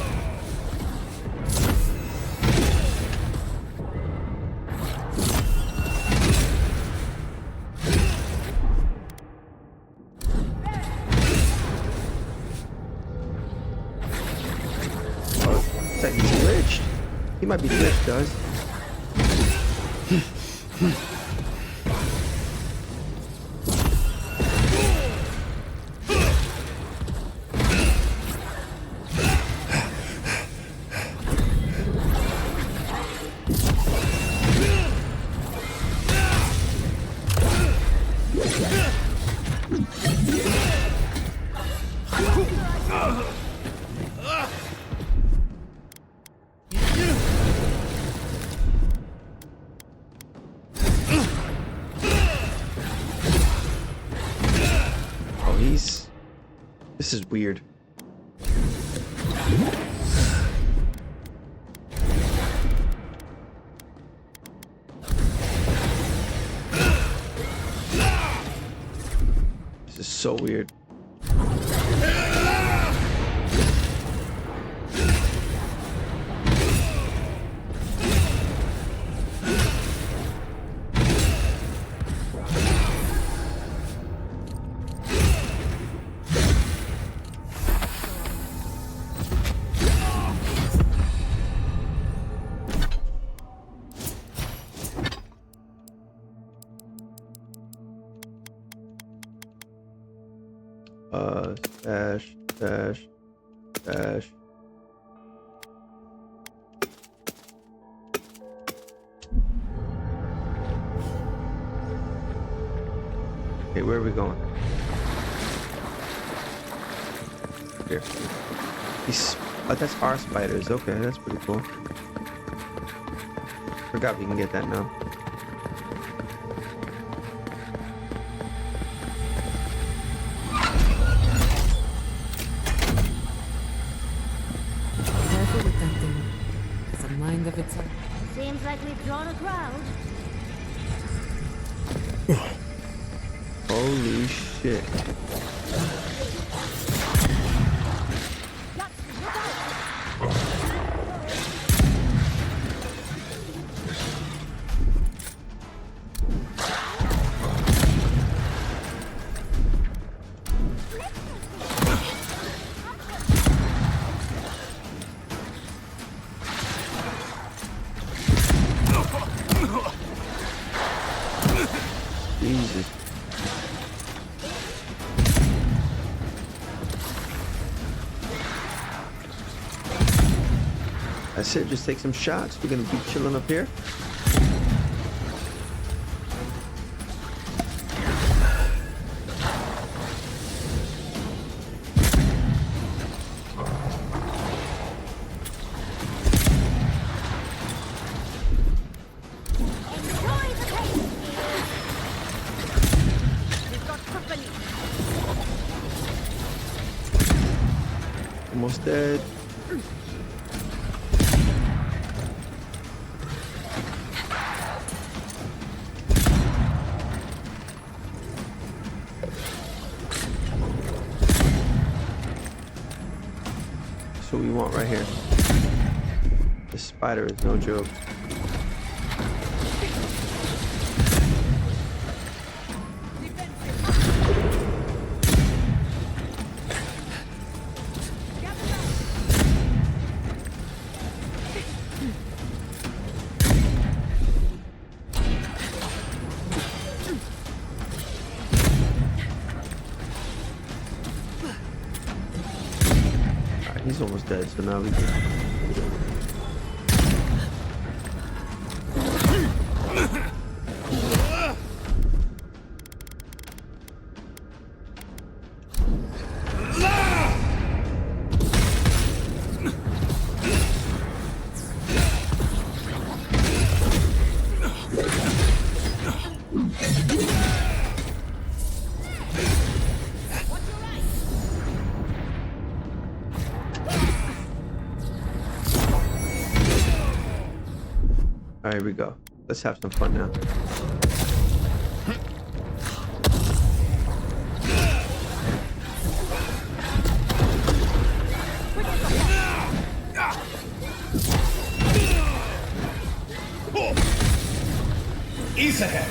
Oh, it's like he's glitched. He might be glitched, guys. Oh, this is weird. This is so weird. Dash. Okay, where are we going? Here. That's our spiders. Okay, that's pretty cool. Forgot we can get that now. of its own. Seems like we've drawn a crowd. Holy shit. Jesus. That's it, just take some shots. We're gonna be chilling up here. Almost dead. That's what we want right here. This spider is no joke. He's almost dead, so now we can. All right, here we go. Let's have some fun now. Ease ahead.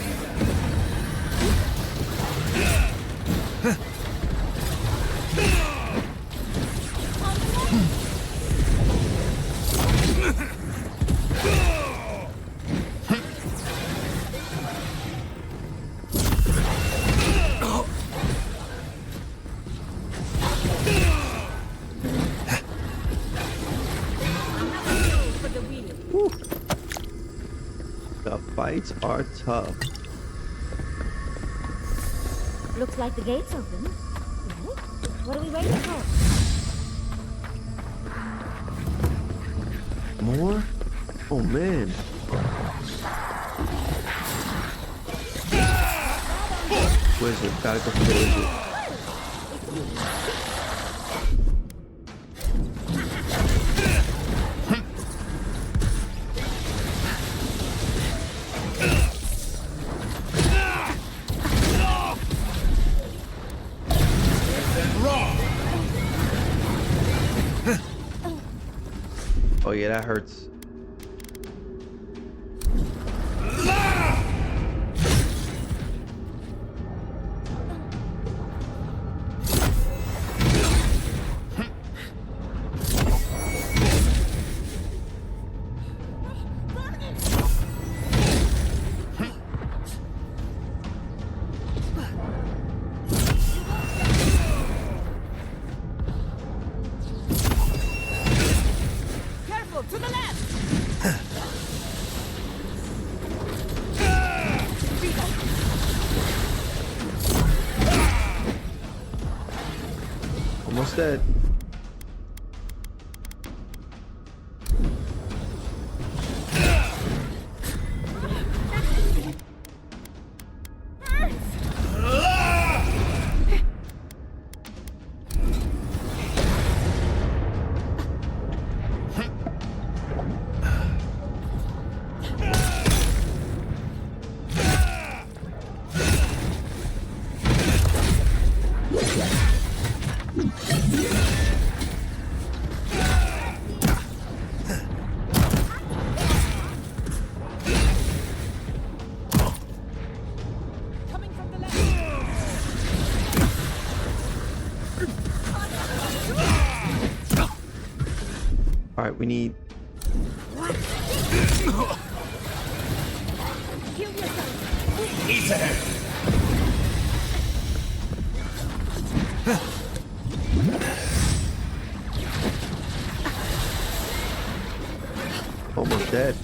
The fights are tough. Looks like the gate's open. Well, what are we waiting for? More? Oh man. Wizard, gotta go for the wizard. Oh yeah, that hurts. Almost dead. right, we need. Ease ahead. Almost dead.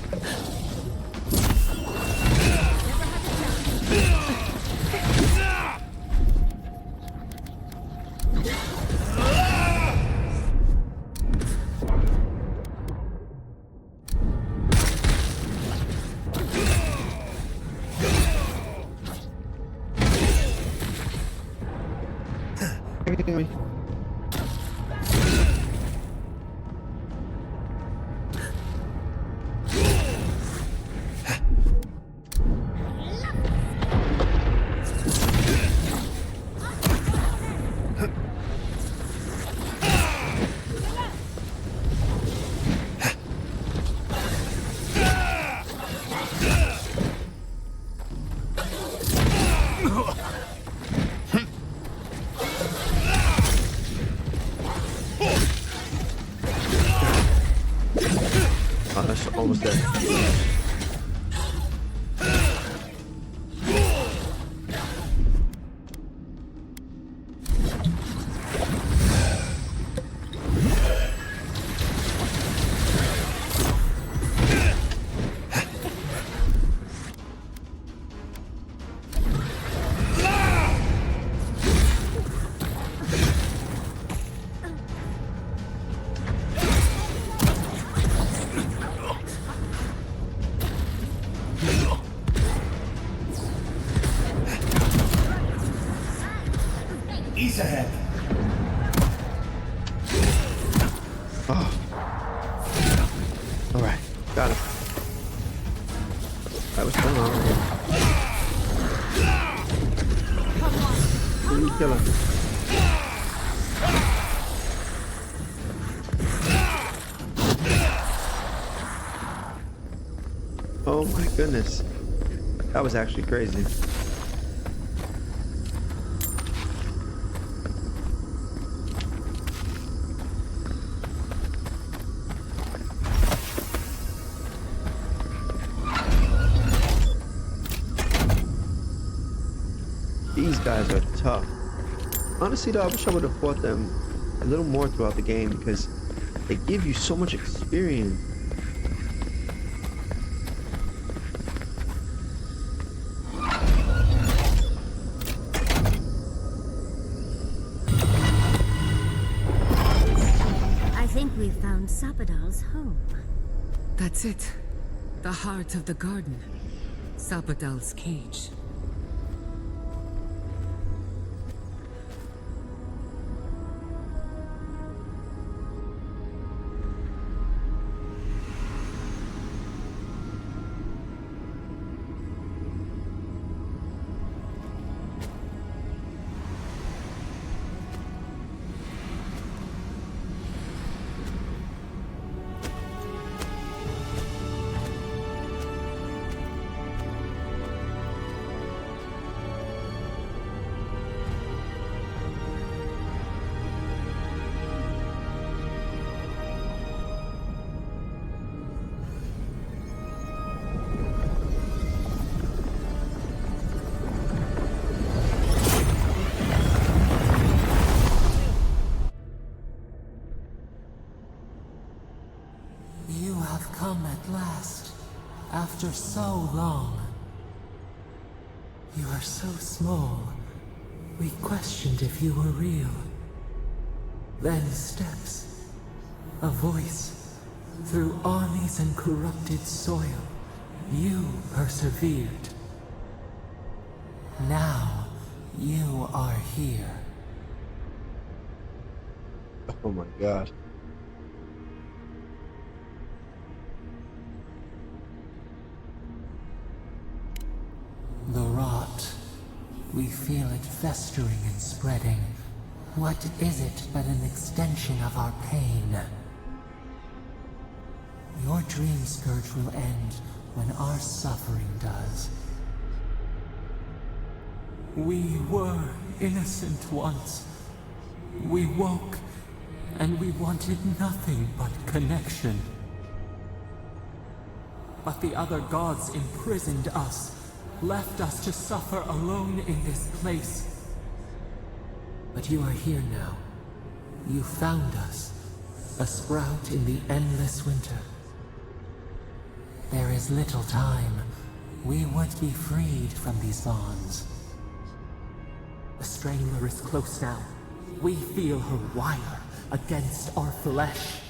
Oh, that's almost dead. Ease ahead. Oh. All right, got him. That was going on right here. Kill him. Oh my goodness. That was actually crazy. These guys are tough. Honestly though, I wish I would have fought them a little more throughout the game because they give you so much experience. I think we've found Sapadal's home. That's it. The heart of the garden. Sapadal's cage. You have come at last, after so long. You are so small. We questioned if you were real. Then steps, a voice, through armies and corrupted soil. You persevered. Now, you are here. Oh my god. The rot. We feel it festering and spreading. What is it but an extension of our pain? Your dream scourge will end when our suffering does. We were innocent once. We woke and we wanted nothing but connection. But the other gods imprisoned us, left us to suffer alone in this place. But you are here now. You found us, a sprout in the endless winter. There is little time. We would be freed from these bonds. The Strangler is close now. We feel her wire against our flesh.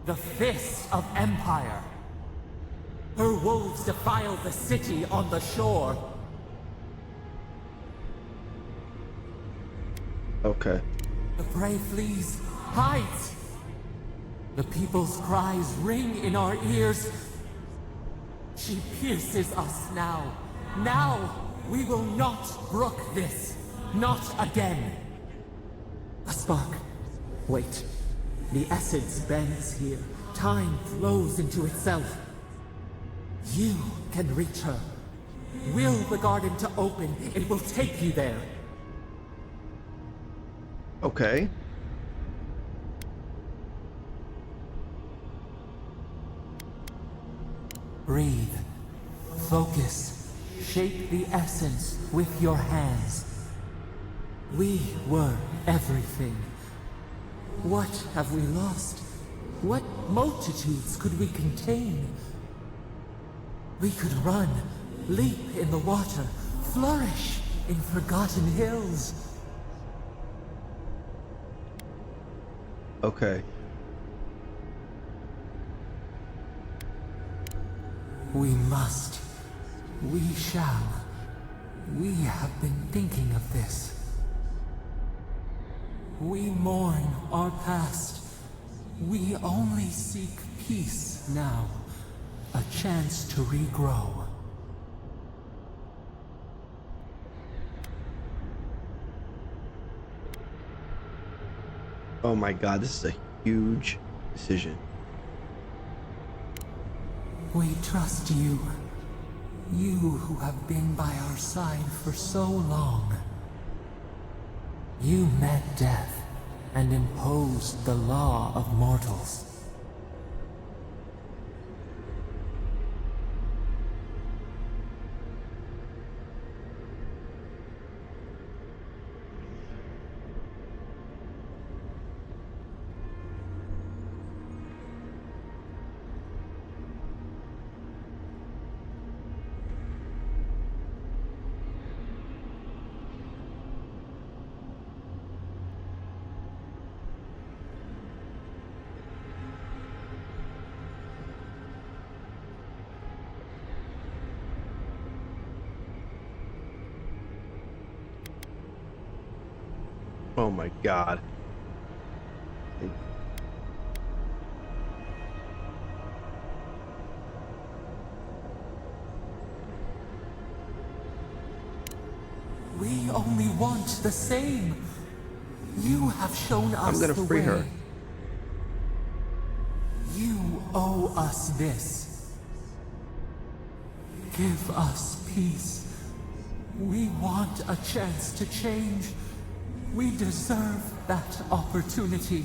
The fist of Empire. Her wolves defile the city on the shore. Okay. The prey flees, hides. The people's cries ring in our ears. She pierces us now. Now, we will not brook this. Not again. A spark. Wait. The essence bends here. Time flows into itself. You can reach her. Will the garden to open. It will take you there. Okay. Breathe. Focus. Shape the essence with your hands. We were everything. What have we lost? What multitudes could we contain? We could run, leap in the water, flourish in forgotten hills. Okay. We must. We shall. We have been thinking of this. We mourn our past. We only seek peace now. A chance to regrow. Oh my god, this is a huge decision. We trust you. You who have been by our side for so long. You met death and imposed the law of mortals. Oh my god. We only want the same. You have shown us I'm gonna the free way. her. You owe us this. Give us peace. We want a chance to change. We deserve that opportunity.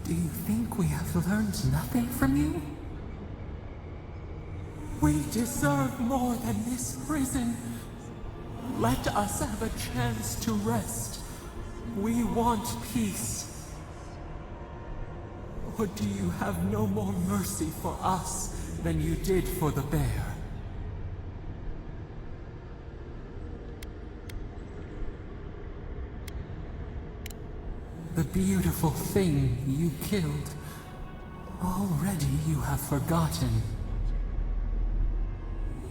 Do you think we have learned nothing from you? We deserve more than this prison. Let us have a chance to rest. We want peace. Or do you have no more mercy for us than you did for the bear? The beautiful thing you killed. Already you have forgotten.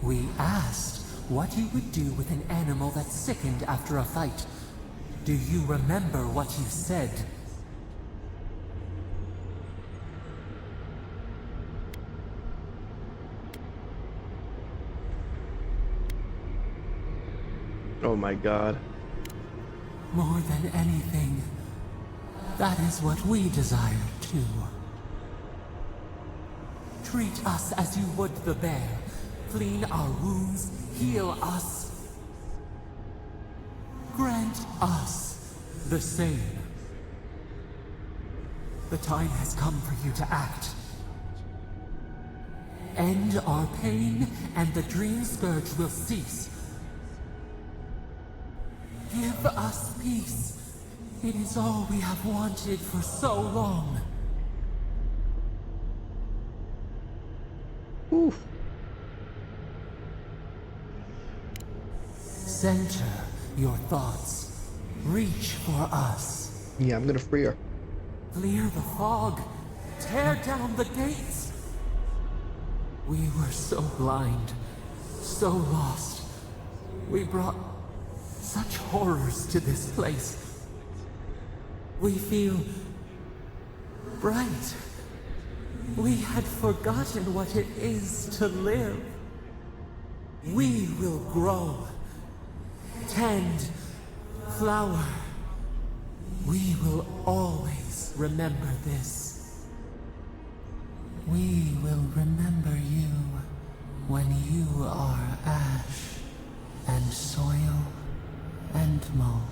We asked what you would do with an animal that sickened after a fight. Do you remember what you said? Oh my god. More than anything, that is what we desire too. Treat us as you would the bear. Clean our wounds, heal us. Grant us the same. The time has come for you to act. End our pain, and the dream scourge will cease. Give us peace. It is all we have wanted for so long. Oof. Center your thoughts. Reach for us. Yeah, I'm gonna free her. Clear the fog. Tear down the gates. We were so blind, so lost. We brought such horrors to this place. We feel bright. We had forgotten what it is to live. We will grow, tend, flower. We will always remember this. We will remember you when you are ash and soil and mulch.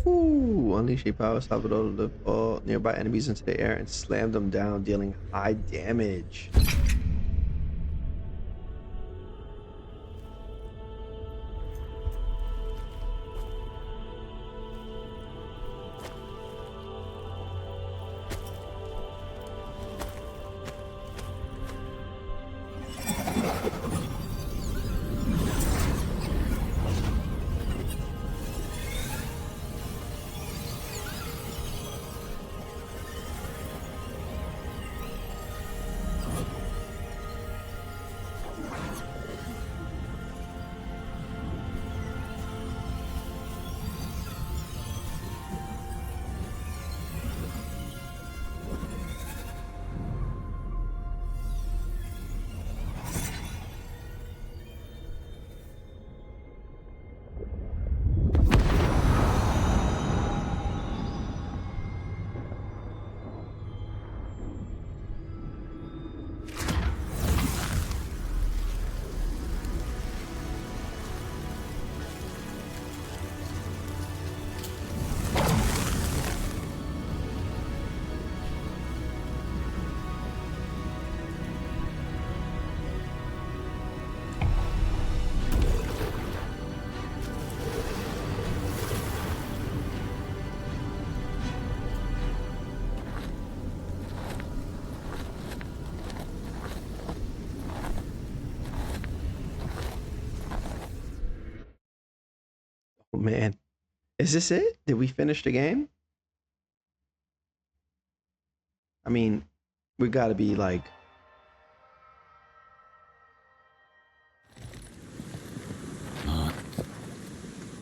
Ooh, unleash a power salvador to lift all nearby enemies into the air and slam them down, dealing high damage. Oh man, is this it? Did we finish the game? I mean, we gotta be like...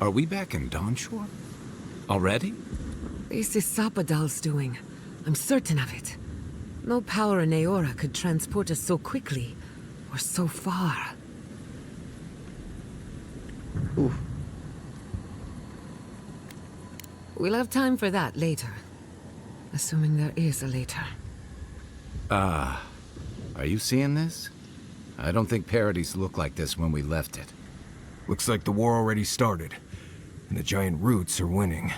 Are we back in Dawnshore? Already? This is Sapadal's doing. I'm certain of it. No power in Eora could transport us so quickly, or so far. Oof. We'll have time for that later. Assuming there is a later. Are you seeing this? I don't think parodies look like this when we left it. Looks like the war already started, and the giant roots are winning.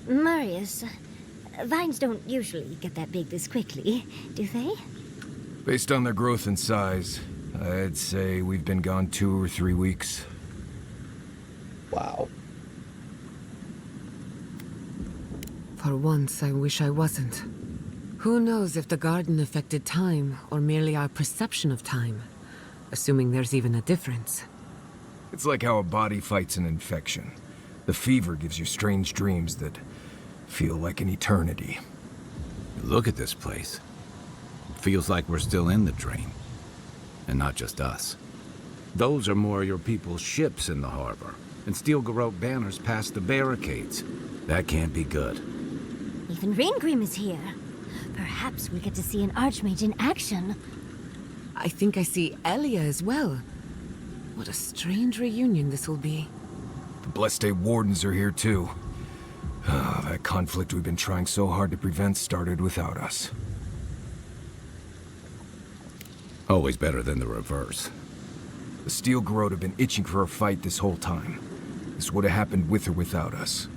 Marius, vines don't usually get that big this quickly, do they? Based on their growth and size, I'd say we've been gone 2 or 3 weeks. Wow. For once, I wish I wasn't. Who knows if the garden affected time, or merely our perception of time? Assuming there's even a difference. It's like how a body fights an infection. The fever gives you strange dreams that feel like an eternity. Look at this place. It feels like we're still in the dream. And not just us. Those are more your people's ships in the harbor, and steel garrote banners past the barricades. That can't be good. Even Reingrim is here. Perhaps we'll get to see an Archmage in action. I think I see Elia as well. What a strange reunion this will be. The Blessed Wardens are here too. That conflict we've been trying so hard to prevent started without us. Always better than the reverse. The Steel Garrote have been itching for a fight this whole time. This would have happened with or without us.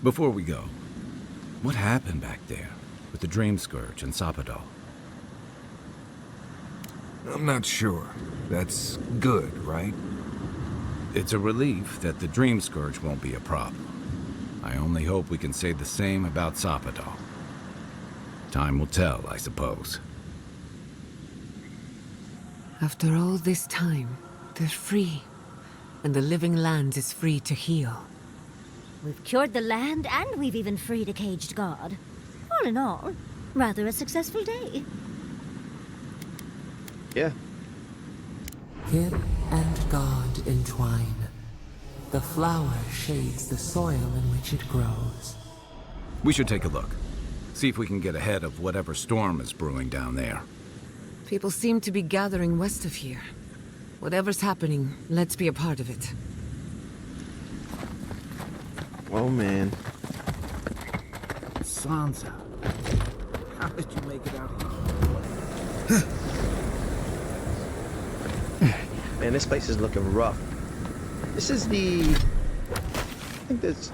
Before we go, what happened back there with the Dream Scourge and Sapadal? I'm not sure. That's good, right? It's a relief that the Dream Scourge won't be a problem. I only hope we can say the same about Sapadal. Time will tell, I suppose. After all this time, they're free. And the living land is free to heal. We've cured the land, and we've even freed a caged god. All in all, rather a successful day. Yeah. Kid and God entwine. The flower shades the soil in which it grows. We should take a look. See if we can get ahead of whatever storm is brewing down there. People seem to be gathering west of here. Whatever's happening, let's be a part of it. Oh, man. Sansa, how did you make it out here? Man, this place is looking rough. This is the... I think this...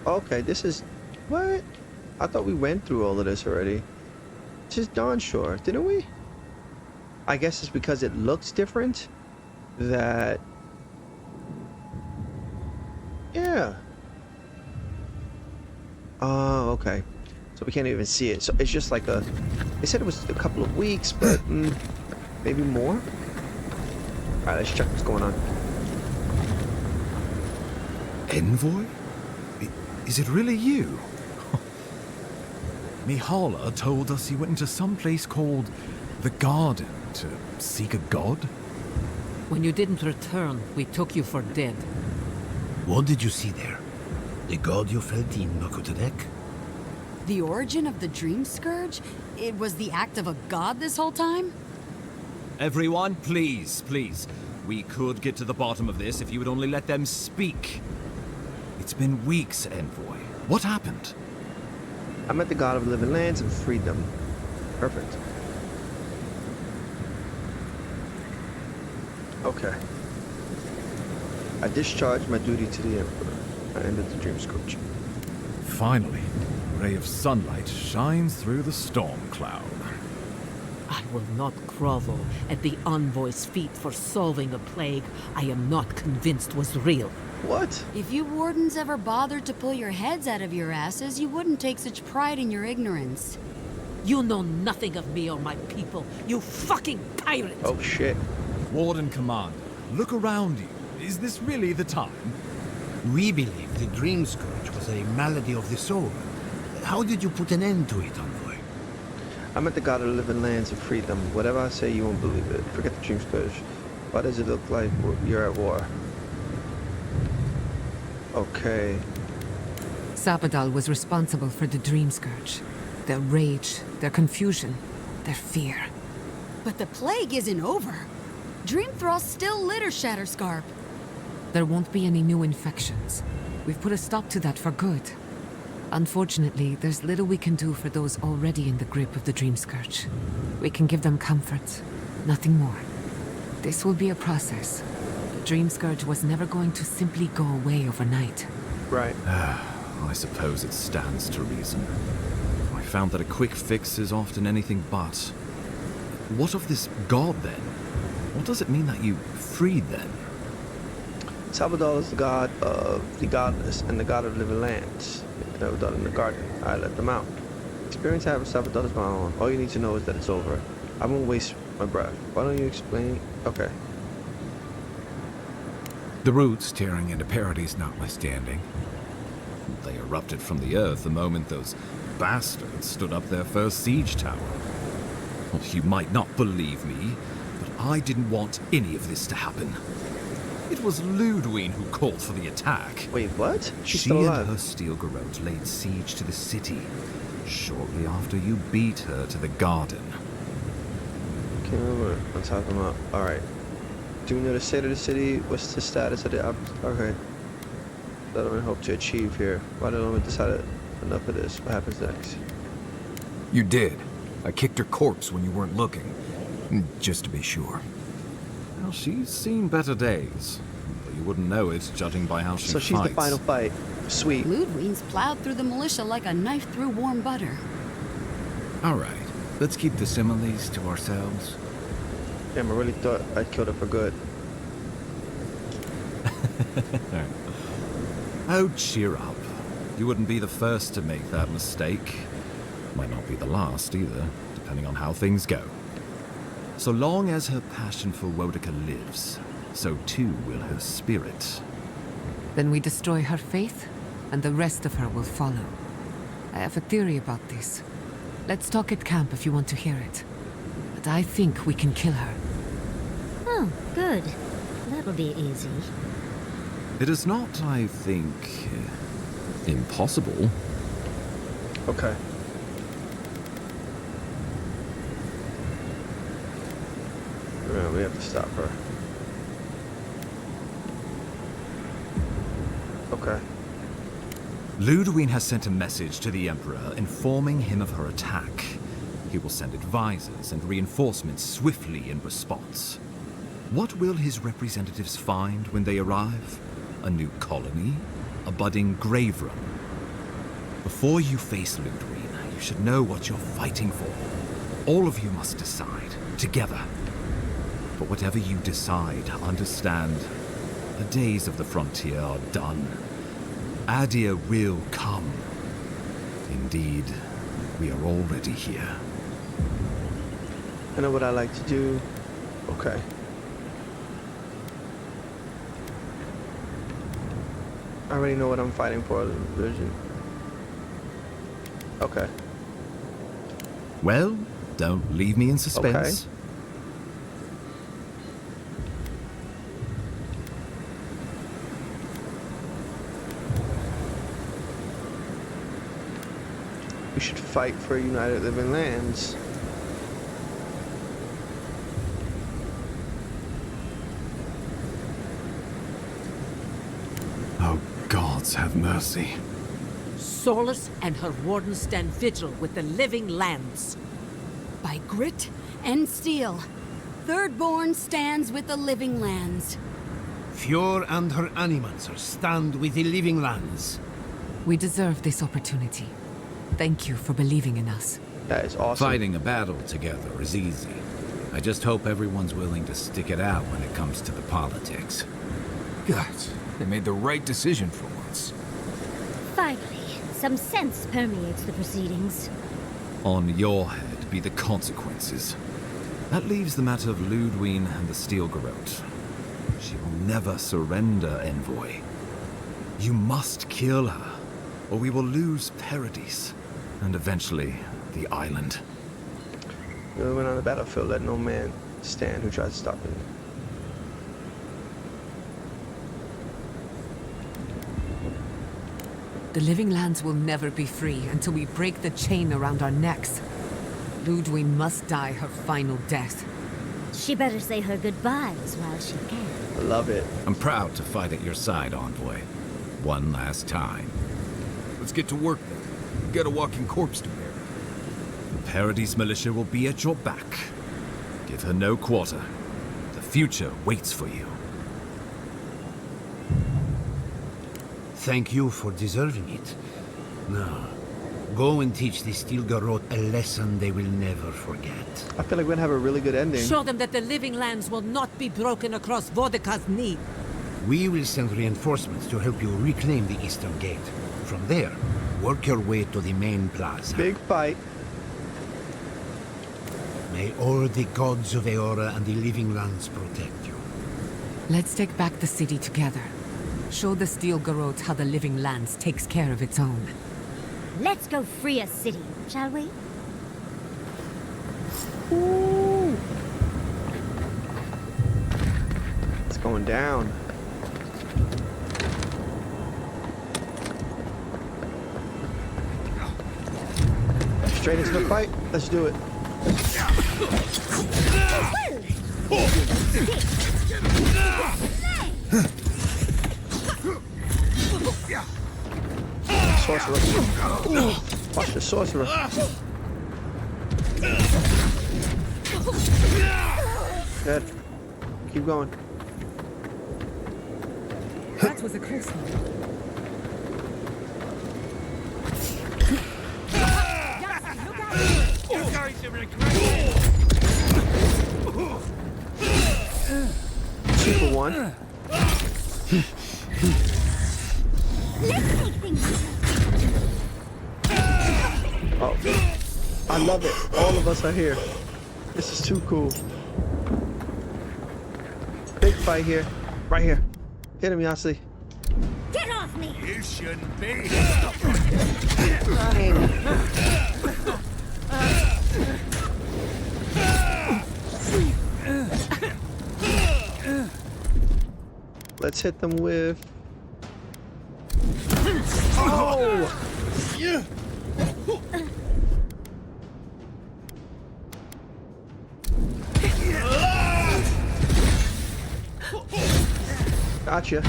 Okay, this is... What? I thought we went through all of this already. This is Dawn Shore, didn't we? I guess it's because it looks different that... Yeah. Oh, okay. So we can't even see it. So it's just like a... They said it was a couple of weeks, but maybe more? Alright, let's check what's going on. Envoy? Is it really you? Mihala told us you went into some place called the Garden to seek a god? When you didn't return, we took you for dead. What did you see there? The god you felt in Makotadek? The origin of the Dream Scourge? It was the act of a god this whole time? Everyone, please, please. We could get to the bottom of this if you would only let them speak. It's been weeks, Envoy. What happened? I met the god of living lands and freed them. Perfect. Okay. I discharged my duty to the Emperor. I ended the Dream Scourge. Finally, a ray of sunlight shines through the storm cloud. I will not grovel at the envoy's feet for solving a plague I am not convinced was real. What? If you wardens ever bothered to pull your heads out of your asses, you wouldn't take such pride in your ignorance. You know nothing of me or my people, you fucking pirate! Oh, shit. Warden Commander, look around you. Is this really the time? We believe the Dream Scourge was a malady of the soul. How did you put an end to it, Envoy? I met the god of the living lands and freed them. Whatever I say, you won't believe it. Forget the Dream Scourge. Why does it look like you're at war? Okay. Sapadal was responsible for the Dream Scourge. Their rage, their confusion, their fear. But the plague isn't over. Dream Thralls still litter Shatterscarp. There won't be any new infections. We've put a stop to that for good. Unfortunately, there's little we can do for those already in the grip of the Dream Scourge. We can give them comfort, nothing more. This will be a process. The Dream Scourge was never going to simply go away overnight. Right. I suppose it stands to reason. I found that a quick fix is often anything but. What of this god, then? What does it mean that you freed them? Sapadal is the god of the godless and the god of living lands. That was done in the garden. I let them out. Experience I have with Sapadal is my own. All you need to know is that it's over. I won't waste my breath. Why don't you explain? Okay. The roots tearing into Paradise notwithstanding. They erupted from the earth the moment those bastards stood up their first siege tower. Well, you might not believe me, but I didn't want any of this to happen. It was Ludwine who called for the attack. Wait, what? She's She still and alive. her steel garrote laid siege to the city shortly after you beat her to the garden. Can't remember what I'm talking about. Alright. Do we know the state of the city? What's the status of the... Okay. Letterman hope to achieve here? Why did Letterman decide enough of this? What happens next? You did. I kicked her corpse when you weren't looking. Just to be sure. Well, she's seen better days. But you wouldn't know it, judging by how she So she's fights. the final fight. Sweet. Ludwig's plowed through the militia like a knife through warm butter. All right, let's keep the similes to ourselves. Damn, I really thought I killed her for good. Oh, cheer up. You wouldn't be the first to make that mistake. Might not be the last either, depending on how things go. So long as her passion for Wodica lives, so too will her spirit. Then we destroy her faith, and the rest of her will follow. I have a theory about this. Let's talk at camp if you want to hear it. But I think we can kill her. Oh, good. That'll be easy. It is not, I think, impossible. Okay. Yeah, we have to stop her. Okay. Ludwig has sent a message to the Emperor informing him of her attack. He will send advisors and reinforcements swiftly in response. What will his representatives find when they arrive? A new colony? A budding grave room? Before you face Ludwig, you should know what you're fighting for. All of you must decide, together. But whatever you decide, understand, the days of the frontier are done. Adir will come. Indeed, we are already here. I know what I like to do. Okay. I already know what I'm fighting for, the vision. Okay. Well, don't leave me in suspense. Okay. We should fight for United Living Lands. Oh, gods have mercy. Solus and her wardens stand vigil with the living lands. By grit and steel, Thirdborn stands with the living lands. Fjord and her animancers stand with the living lands. We deserve this opportunity. Thank you for believing in us. That is awesome. Fighting a battle together is easy. I just hope everyone's willing to stick it out when it comes to the politics. Gods, they made the right decision for once. Finally, some sense permeates the proceedings. On your head be the consequences. That leaves the matter of Ludwig and the Steel Garrote. She will never surrender, Envoy. You must kill her, or we will lose Paradise, and eventually the island. We went on the battlefield, let no man stand who tries to stop it. The living lands will never be free until we break the chain around our necks. Ludwig must die her final death. She better say her goodbyes while she can. I love it. I'm proud to fight at your side, Envoy. One last time. Let's get to work then. Get a walking corpse to bear. The Paradise militia will be at your back. Give her no quarter. The future waits for you. Thank you for deserving it. Now, go and teach the Steel Garrote a lesson they will never forget. I feel like we're gonna have a really good ending. Show them that the living lands will not be broken across Wodica's knee. We will send reinforcements to help you reclaim the Eastern Gate. From there, work your way to the main plaza. Big fight. May all the gods of Eora and the living lands protect you. Let's take back the city together. Show the Steel Garrote how the living lands takes care of its own. Let's go free a city, shall we? Ooh. It's going down. Straight into the fight. Let's do it. Sorcerer. Ooh, watch the sorcerer. Dead. Keep going. That was a close one. You're going to regret it. 2 for 1. Oh, I love it. All of us are here. This is too cool. Big fight here. Right here. Hit him, Yasi. Get off me! You shouldn't be. Let's hit them with... Oh! Gotcha.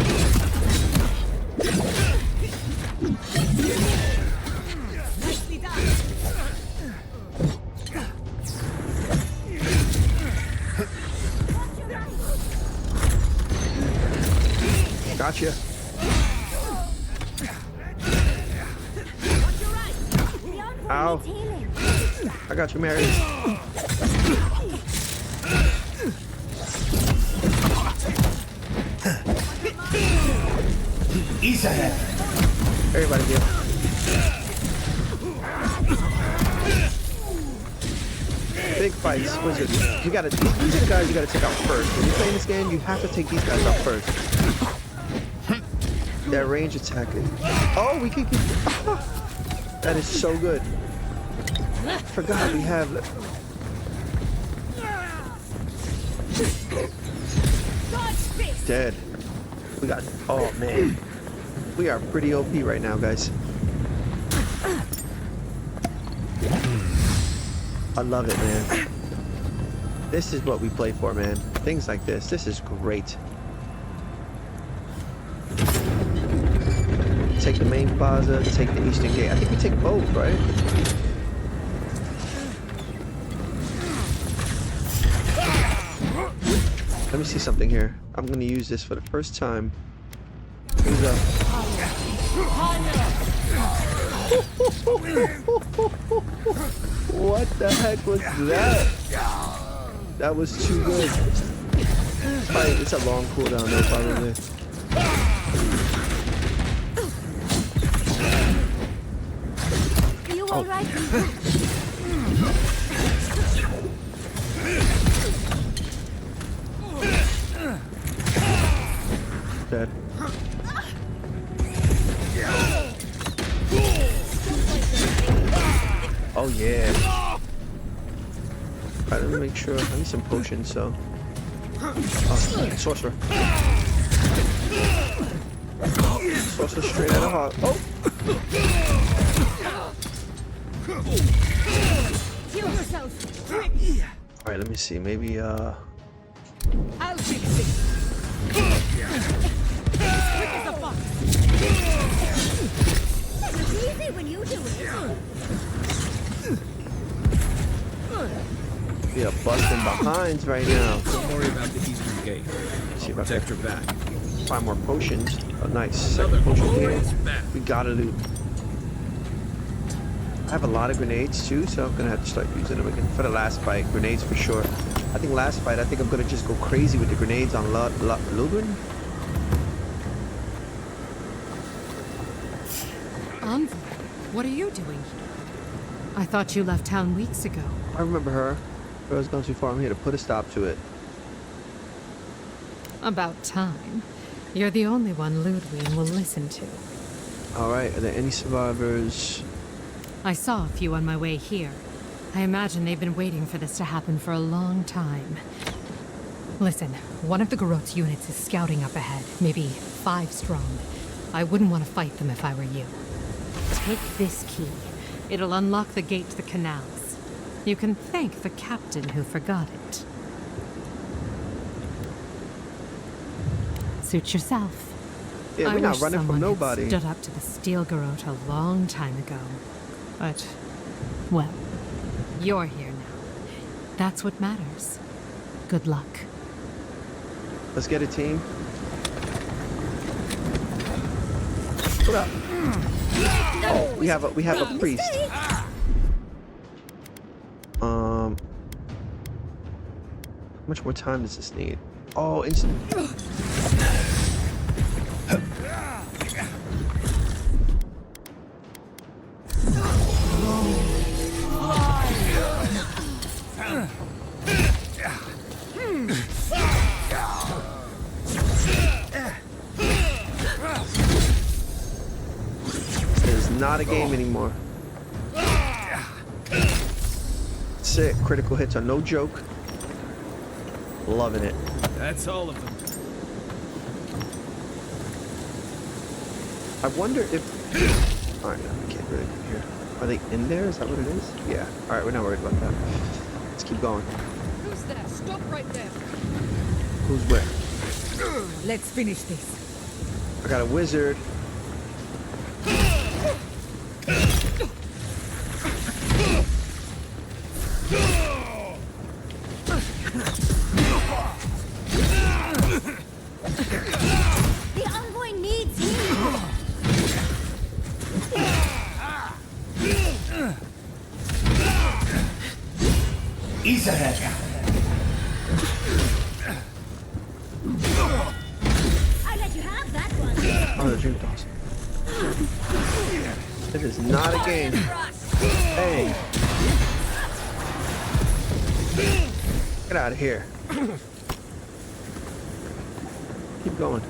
Gotcha. Ow. I got you, Mary. Ease ahead. Everybody here. Big fights, wizards. You gotta, these are the guys you gotta take out first. When you're playing this game, you have to take these guys out first. That range attack. Oh, we can keep. That is so good. Forgot we have. Dead. We got. Oh man. We are pretty OP right now, guys. I love it, man. This is what we play for, man. Things like this. This is great. Take the main plaza, take the eastern gate. I think we take both, right? Let me see something here. I'm gonna use this for the first time. Here's a... What the heck was that? That was too good. It's a long cooldown though, probably. Are you alright? Dead. Oh yeah. Alright, let me make sure. I need some potions, so. Oh, sorcerer. Sorcerer straight out of heart. Oh! Alright, let me see. Maybe, I'll fix it. Quick as a fox. It's easy when you do it. We are busting behinds right now. Don't worry about the eastern gate. See if I Protect can her back. find more potions. Oh, nice. Second potion here. We gotta loot. I have a lot of grenades too, so I'm gonna have to start using them again for the last fight. Grenades for sure. I think last fight, I think I'm gonna just go crazy with the grenades on Ludwin. Envoy, what are you doing here? I thought you left town weeks ago. I remember her. If I was gone too far, I'm here to put a stop to it. About time. You're the only one Ludwig will listen to. Alright, are there any survivors? I saw a few on my way here. I imagine they've been waiting for this to happen for a long time. Listen, one of the Garot's units is scouting up ahead, maybe 5 strong. I wouldn't want to fight them if I were you. Take this key. It'll unlock the gate to the canals. You can thank the captain who forgot it. Suit yourself. Yeah, I we're not wish running from someone had nobody. stood up to the steel garrote a long time ago. But, well, you're here now. That's what matters. Good luck. Let's get a team. What up? Oh, we have a priest. How much more time does this need? Oh, instant. Not a game anymore. Sick. Critical hits are no joke. Loving it. That's all of them. I wonder if... Alright, no, I can't really come here. Are they in there? Is that what it is? Yeah. Alright, we're not worried about that. Let's keep going. Who's there? Stop right there. Who's where? Let's finish this. I got a wizard. The envoy needs healing. I let you have that one. Oh, the drink toss. This is not a game. Hey. Get out of here. Keep going.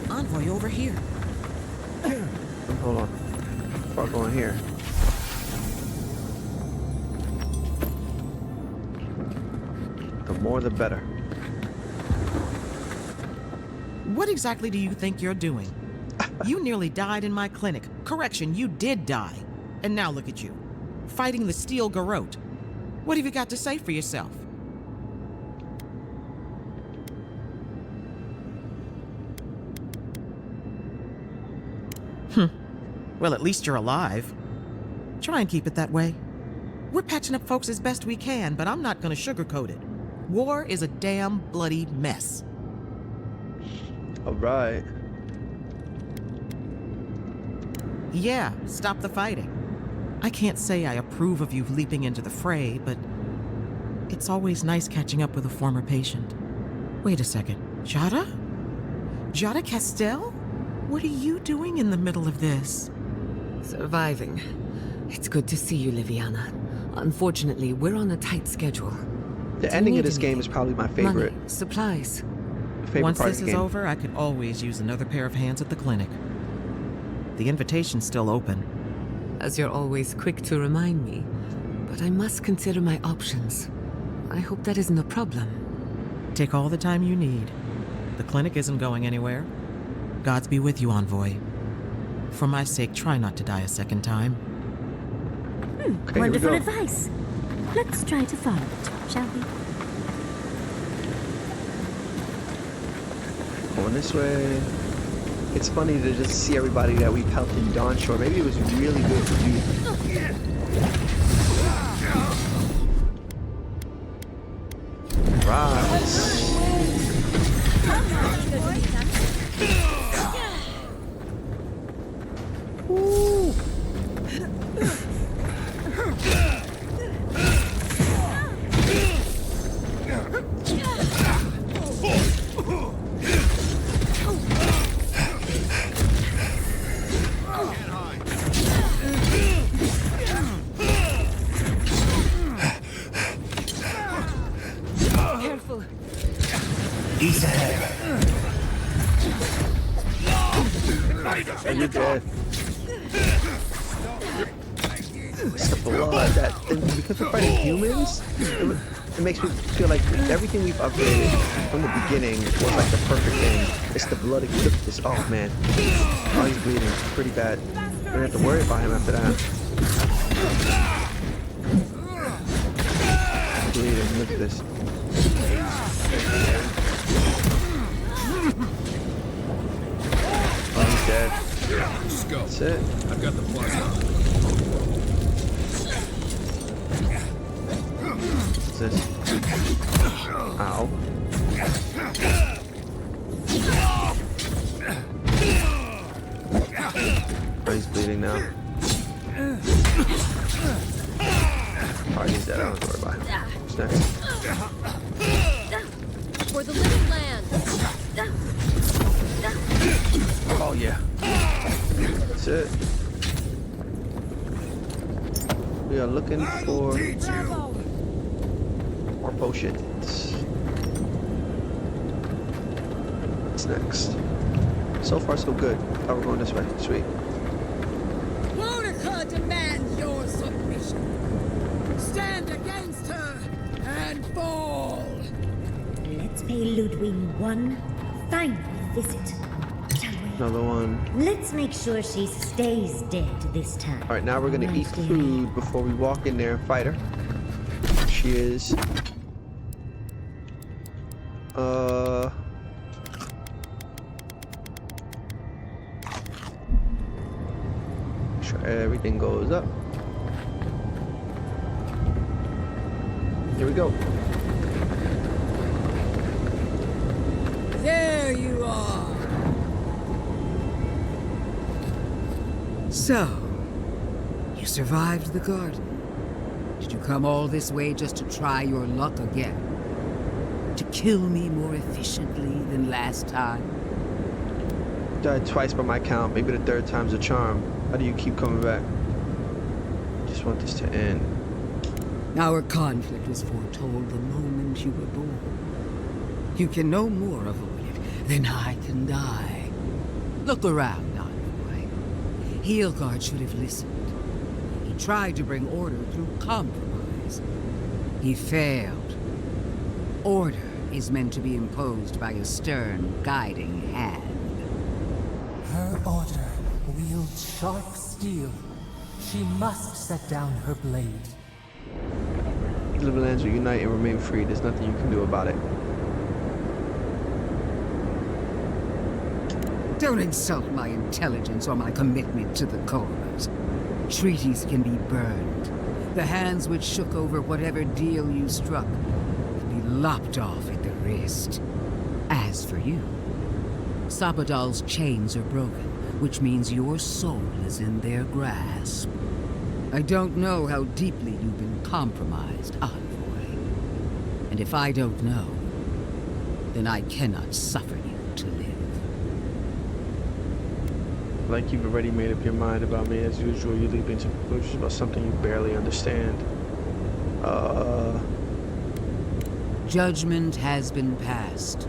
Envoy over here. Hold on. Before going here. The more the better. What exactly do you think you're doing? You nearly died in my clinic. Correction, you did die. And now look at you. Fighting the steel garrote. What have you got to say for yourself? Well, at least you're alive. Try and keep it that way. We're patching up folks as best we can, but I'm not gonna sugarcoat it. War is a damn bloody mess. All right. Yeah, stop the fighting. I can't say I approve of you leaping into the fray, but it's always nice catching up with a former patient. Wait a second. Jada? Jada Castell? What are you doing in the middle of this? Surviving. It's good to see you, Liviana. Unfortunately, we're on a tight schedule. The ending of this game is probably my favorite. Money, supplies. Favorite Once part this of the is game. over, I could always use another pair of hands at the clinic. The invitation's still open. As you're always quick to remind me, but I must consider my options. I hope that isn't a problem. Take all the time you need. The clinic isn't going anywhere. Gods be with you, Envoy. For my sake, try not to die a second time. Okay, Wonderful here we go. advice. Let's try to follow it, shall we? Going this way. It's funny to just see everybody that we've helped in Dawn Shore. Maybe it was really good to be. Rise. Ooh. Careful. Ease ahead. And you're dead. It's the blood that, and because we're fighting humans, it makes me feel like everything we've upgraded from the beginning was like the perfect thing. It's the blood. It's, oh man, oh he's bleeding pretty bad. We're gonna have to worry about him after that. Bleeding. Look at this. it. I've got the plasma. What's this? Ow. Oh, he's bleeding now. Alright, he's dead. I don't have to worry about him. What's next? For the living land. Oh, yeah. That's it. We are looking for more potions. What's next? So far, so good. Oh, we're going this way. Sweet. Monica demands your submission. Stand against her and fall. Let's pay Ludwig one final visit, shall we? Another one. Let's make sure she stays dead this time. All right, now we're gonna eat food before we walk in there and fight her. She is. Make sure everything goes up. Here we go. There you are. So, you survived the garden. Did you come all this way just to try your luck again? To kill me more efficiently than last time? Died twice by my count. Maybe the third time's a charm. How do you keep coming back? Just want this to end. Our conflict was foretold the moment you were born. You can no more avoid it than I can die. Look around, Envoy. Heelguard should have listened. He tried to bring order through compromise. He failed. Order is meant to be imposed by a stern, guiding hand. Her order wields sharp steel. She must set down her blade. The living lands will unite and remain free. There's nothing you can do about it. Don't insult my intelligence or my commitment to the cause. Treaties can be burned. The hands which shook over whatever deal you struck can be lopped off at the wrist. As for you, Sabadal's chains are broken, which means your soul is in their grasp. I don't know how deeply you've been compromised, Envoy. And if I don't know, then I cannot suffer you to live. Like you've already made up your mind about me. As usual, you leap into conclusions about something you barely understand. Judgment has been passed.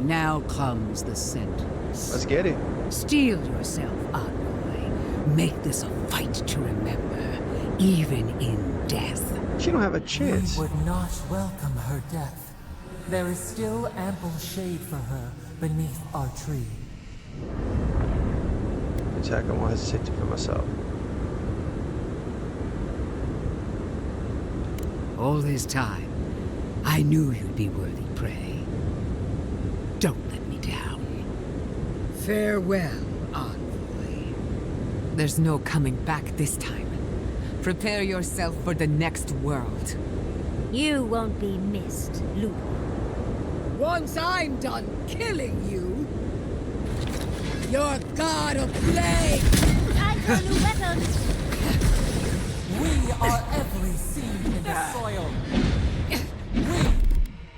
Now comes the sentence. Let's get it. Steel yourself, Envoy. Make this a fight to remember, even in death. She don't have a chance. We would not welcome her death. There is still ample shade for her beneath our tree. Attack, I won't hesitate to for myself. All this time, I knew you'd be worthy prey. Don't let me down. Farewell, Envoy. There's no coming back this time. Prepare yourself for the next world. You won't be missed, Ludwig. Once I'm done killing you, your god of plague! Time for a new weapon! We are every seed in the soil. We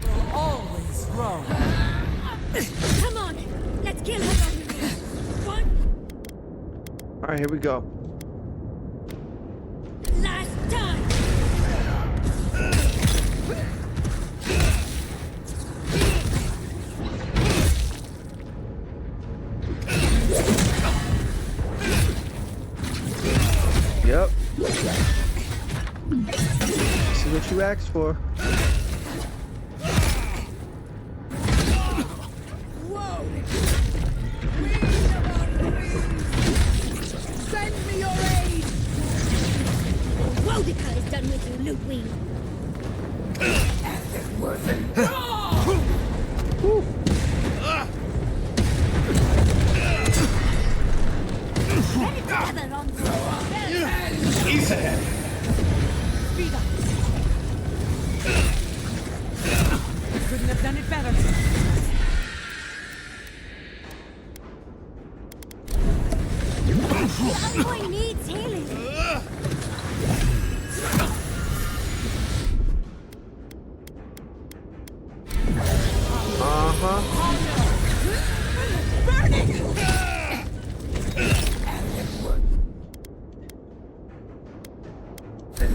will always grow. Come on! Let's kill her! One All right, here we go. last time! Yep. This is what you asked for. Whoa! Send me your aid! Wodika is done with you, Ludwig. Ready Got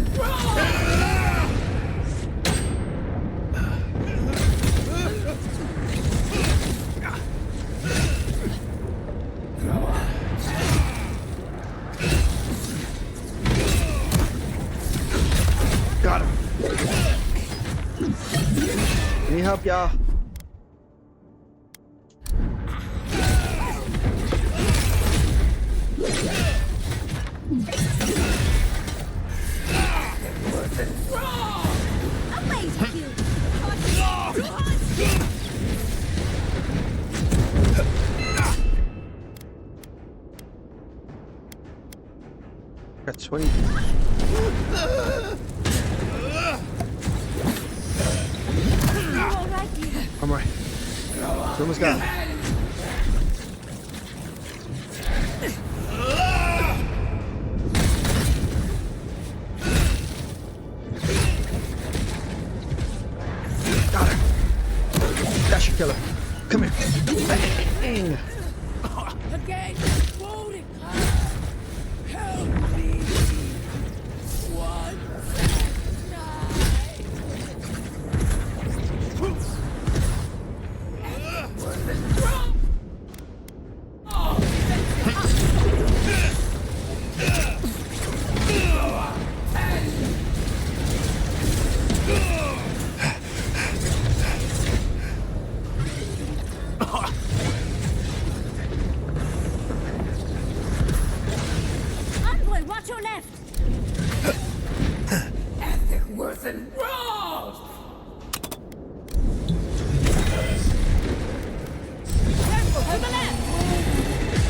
him. Need help, y'all. Got 20. I'm right. We almost got him. Got her. That should kill her. Come here. Bang. Again, wounded. Help me. One Envoy, watch your left. ethic worth and wrong. Careful, to the left.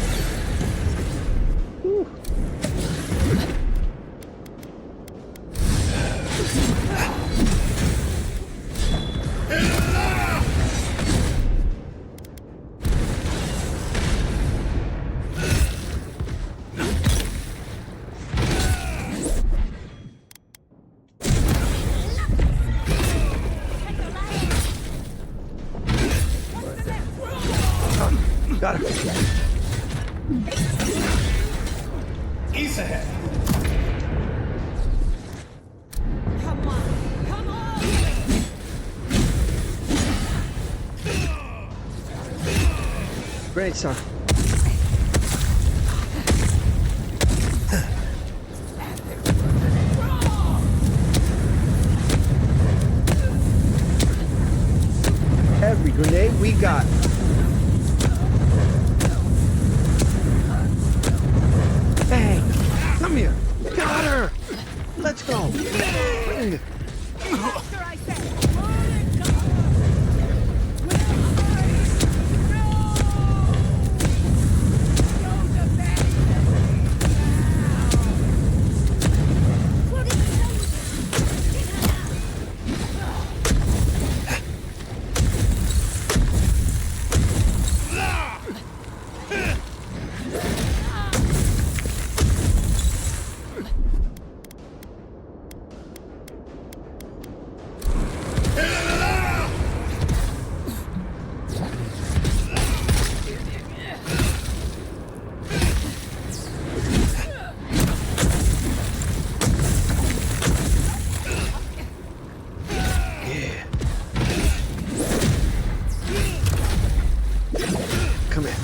Got her. East ahead. Come on, come on. Great, son. Every grenade we got. Bang! Come here! Got her! Let's go! Bring. Come here.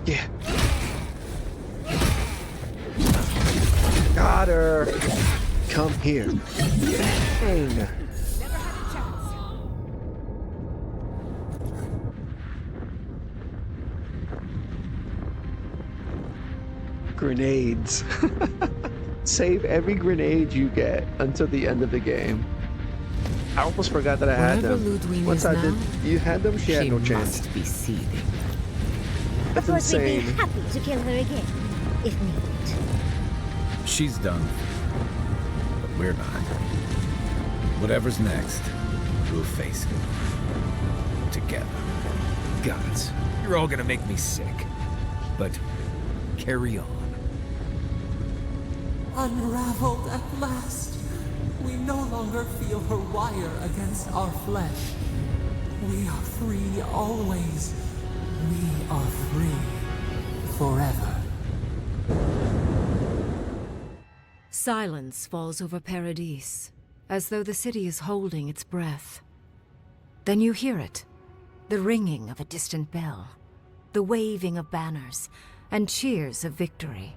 Yeah. Got her. Come here. Bang. Grenades. Save every grenade you get until the end of the game. I almost forgot that I had Wherever them. Ludwig Once is I now, did, you had them. She had no chance. Must be seething. That's Of course, we'd insane. be happy to kill her again, if needed. She's done. But we're not. Whatever's next, we'll face it. Together. Gods, you're all gonna make me sick. But carry on. Unraveled at last. We no longer feel her wire against our flesh. We are free always. We are free forever. Silence falls over Paradise, as though the city is holding its breath. Then you hear it, the ringing of a distant bell, the waving of banners, and cheers of victory.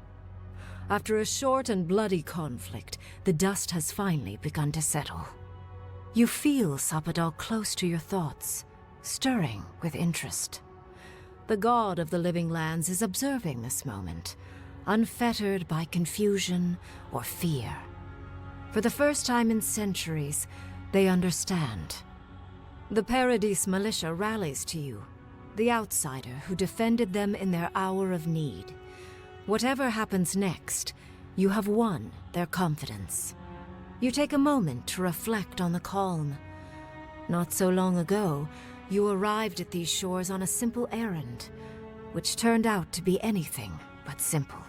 After a short and bloody conflict, the dust has finally begun to settle. You feel Sapadal close to your thoughts, stirring with interest. The god of the living lands is observing this moment, unfettered by confusion or fear. For the first time in centuries, they understand. The Paradise militia rallies to you, the outsider who defended them in their hour of need. Whatever happens next, you have won their confidence. You take a moment to reflect on the calm. Not so long ago, you arrived at these shores on a simple errand, which turned out to be anything but simple.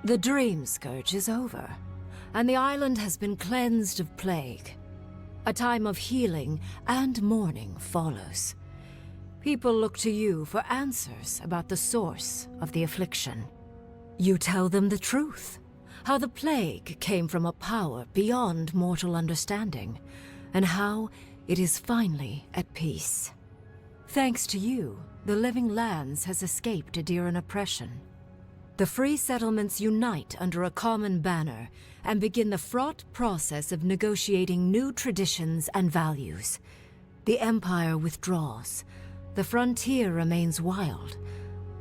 The dream scourge is over, and the island has been cleansed of plague. A time of healing and mourning follows. People look to you for answers about the source of the affliction. You tell them the truth, how the plague came from a power beyond mortal understanding, and how it is finally at peace. Thanks to you, the living lands has escaped Adiran oppression. The free settlements unite under a common banner and begin the fraught process of negotiating new traditions and values. The Empire withdraws. The frontier remains wild,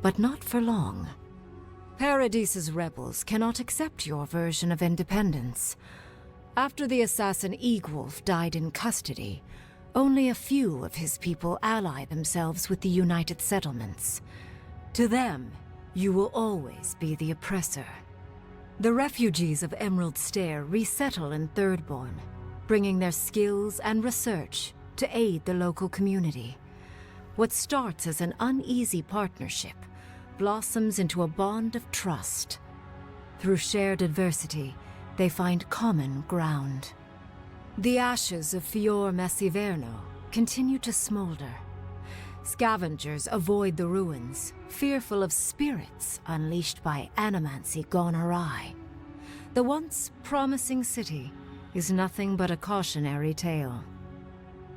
but not for long. Paradise's rebels cannot accept your version of independence. After the assassin Egwolf died in custody, only a few of his people ally themselves with the United Settlements. To them, you will always be the oppressor. The refugees of Emerald Stair resettle in Thirdborn, bringing their skills and research to aid the local community. What starts as an uneasy partnership blossoms into a bond of trust. Through shared adversity, they find common ground. The ashes of Fior Messiverno continue to smolder. Scavengers avoid the ruins, fearful of spirits unleashed by animancy gone awry. The once promising city is nothing but a cautionary tale.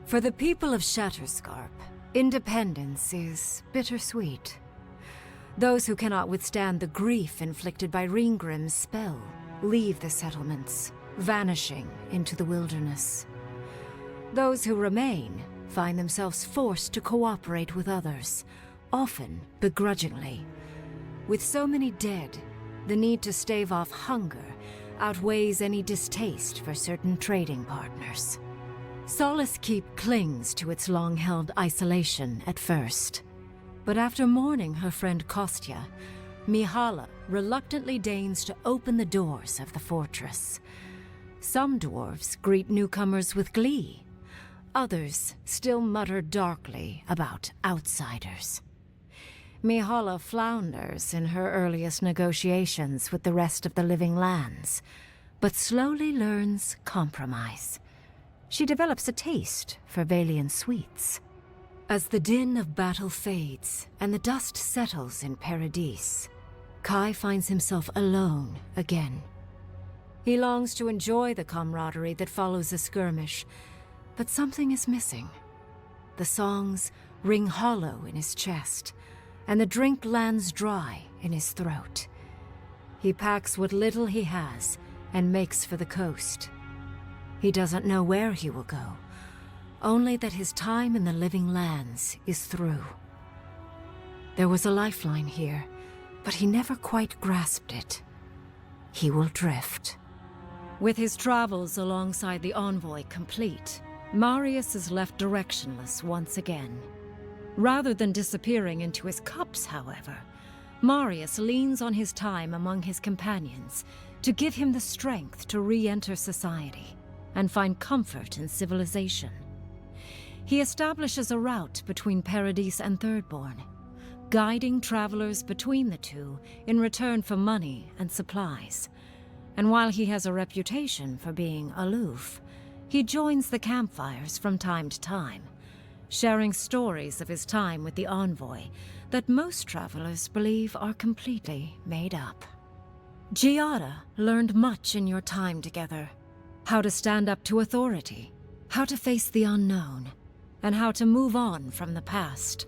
For the people of Shatterscarp, independence is bittersweet. Those who cannot withstand the grief inflicted by Ringgrim's spell leave the settlements, vanishing into the wilderness. Those who remain find themselves forced to cooperate with others, often begrudgingly. With so many dead, the need to stave off hunger outweighs any distaste for certain trading partners. Solace Keep clings to its long-held isolation at first. But after mourning her friend Kostya, Mihala reluctantly deigns to open the doors of the fortress. Some dwarves greet newcomers with glee. Others still mutter darkly about outsiders. Mihala flounders in her earliest negotiations with the rest of the living lands, but slowly learns compromise. She develops a taste for Valian sweets. As the din of battle fades and the dust settles in Paradise, Kai finds himself alone again. He longs to enjoy the camaraderie that follows a skirmish, but something is missing. The songs ring hollow in his chest, and the drink lands dry in his throat. He packs what little he has and makes for the coast. He doesn't know where he will go, only that his time in the living lands is through. There was a lifeline here, but he never quite grasped it. He will drift. With his travels alongside the envoy complete, Marius is left directionless once again. Rather than disappearing into his cups, however, Marius leans on his time among his companions to give him the strength to re-enter society and find comfort in civilization. He establishes a route between Paradise and Thirdborn, guiding travelers between the two in return for money and supplies. And while he has a reputation for being aloof, he joins the campfires from time to time, sharing stories of his time with the envoy that most travelers believe are completely made up. Giada learned much in your time together. How to stand up to authority, how to face the unknown, and how to move on from the past.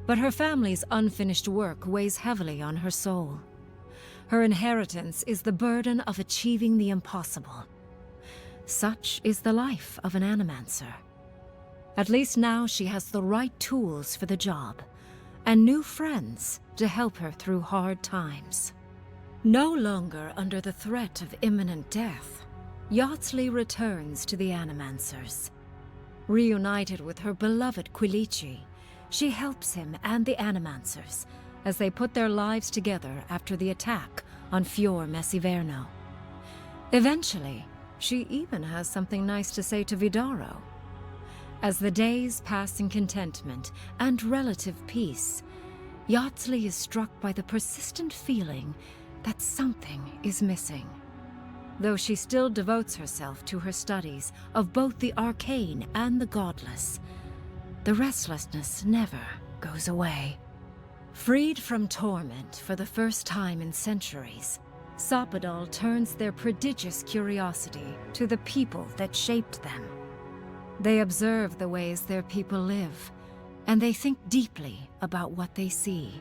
But her family's unfinished work weighs heavily on her soul. Her inheritance is the burden of achieving the impossible. Such is the life of an animancer. At least now she has the right tools for the job, and new friends to help her through hard times. No longer under the threat of imminent death, Yardsley returns to the Animancers. Reunited with her beloved Quilici, she helps him and the Animancers as they put their lives together after the attack on Fior Messiverno. Eventually, she even has something nice to say to Vidaro. As the days pass in contentment and relative peace, Yardsley is struck by the persistent feeling that something is missing. Though she still devotes herself to her studies of both the arcane and the godless, the restlessness never goes away. Freed from torment for the first time in centuries, Sapadal turns their prodigious curiosity to the people that shaped them. They observe the ways their people live, and they think deeply about what they see.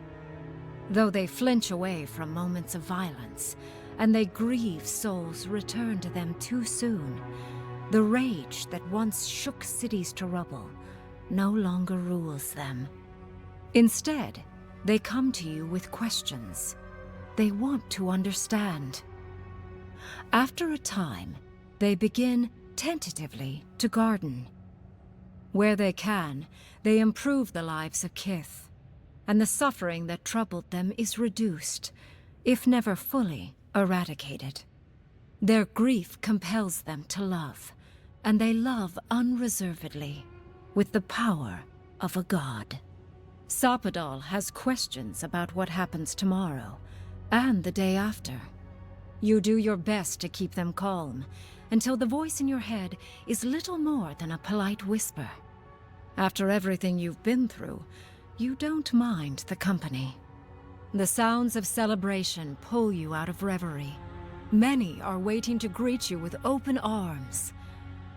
Though they flinch away from moments of violence, and they grieve souls returned to them too soon, the rage that once shook cities to rubble no longer rules them. Instead, they come to you with questions. They want to understand. After a time, they begin tentatively to garden. Where they can, they improve the lives of Kith, and the suffering that troubled them is reduced, if never fully eradicated. Their grief compels them to love, and they love unreservedly, with the power of a god. Sapadal has questions about what happens tomorrow, and the day after. You do your best to keep them calm, until the voice in your head is little more than a polite whisper. After everything you've been through, you don't mind the company. The sounds of celebration pull you out of reverie. Many are waiting to greet you with open arms.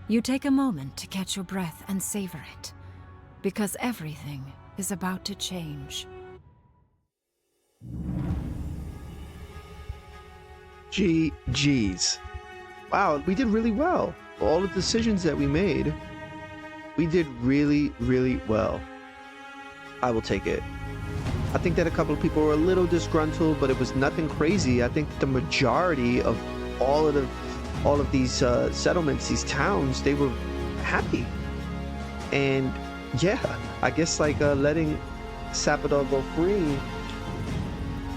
You take a moment to catch your breath and savor it, because everything is about to change. GG's. Wow, we did really well. All the decisions that we made, we did really, really well. I will take it. I think that a couple of people were a little disgruntled, but it was nothing crazy. I think the majority of all of these settlements, these towns, they were happy. And yeah, I guess like letting Sapadal go free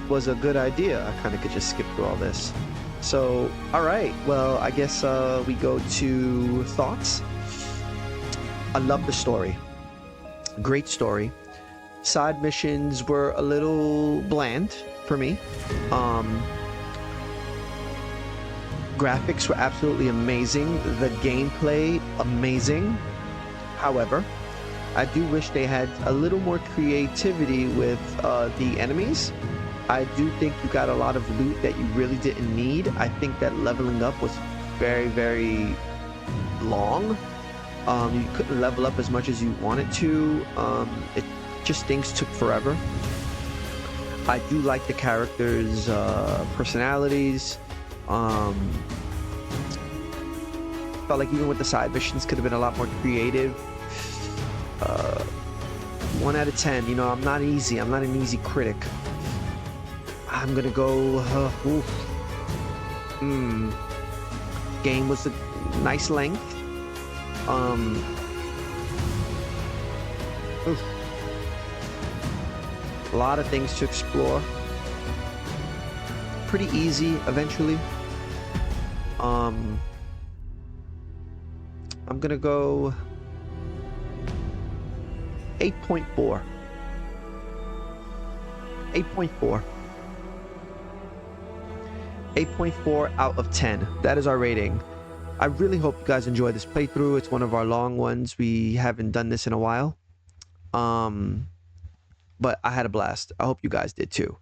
was a good idea. I kind of could just skip through all this. So, all right. Well, I guess we go to thoughts. I love the story. Great story. Side missions were a little bland for me. Graphics were absolutely amazing. The gameplay, amazing. However, I do wish they had a little more creativity with the enemies. I do think you got a lot of loot that you really didn't need. I think that leveling up was very, very long. You couldn't level up as much as you wanted to. It just things took forever. I do like the characters' personalities. Felt like even with the side missions could have been a lot more creative. 1 out of 10. You know, I'm not easy. I'm not an easy critic. I'm gonna go. Game was a nice length. A lot of things to explore. Pretty easy eventually. I'm gonna go 8.4. 8.4. 8.4 out of 10. That is our rating. I really hope you guys enjoy this playthrough. It's one of our long ones. We haven't done this in a while. But I had a blast. I hope you guys did too.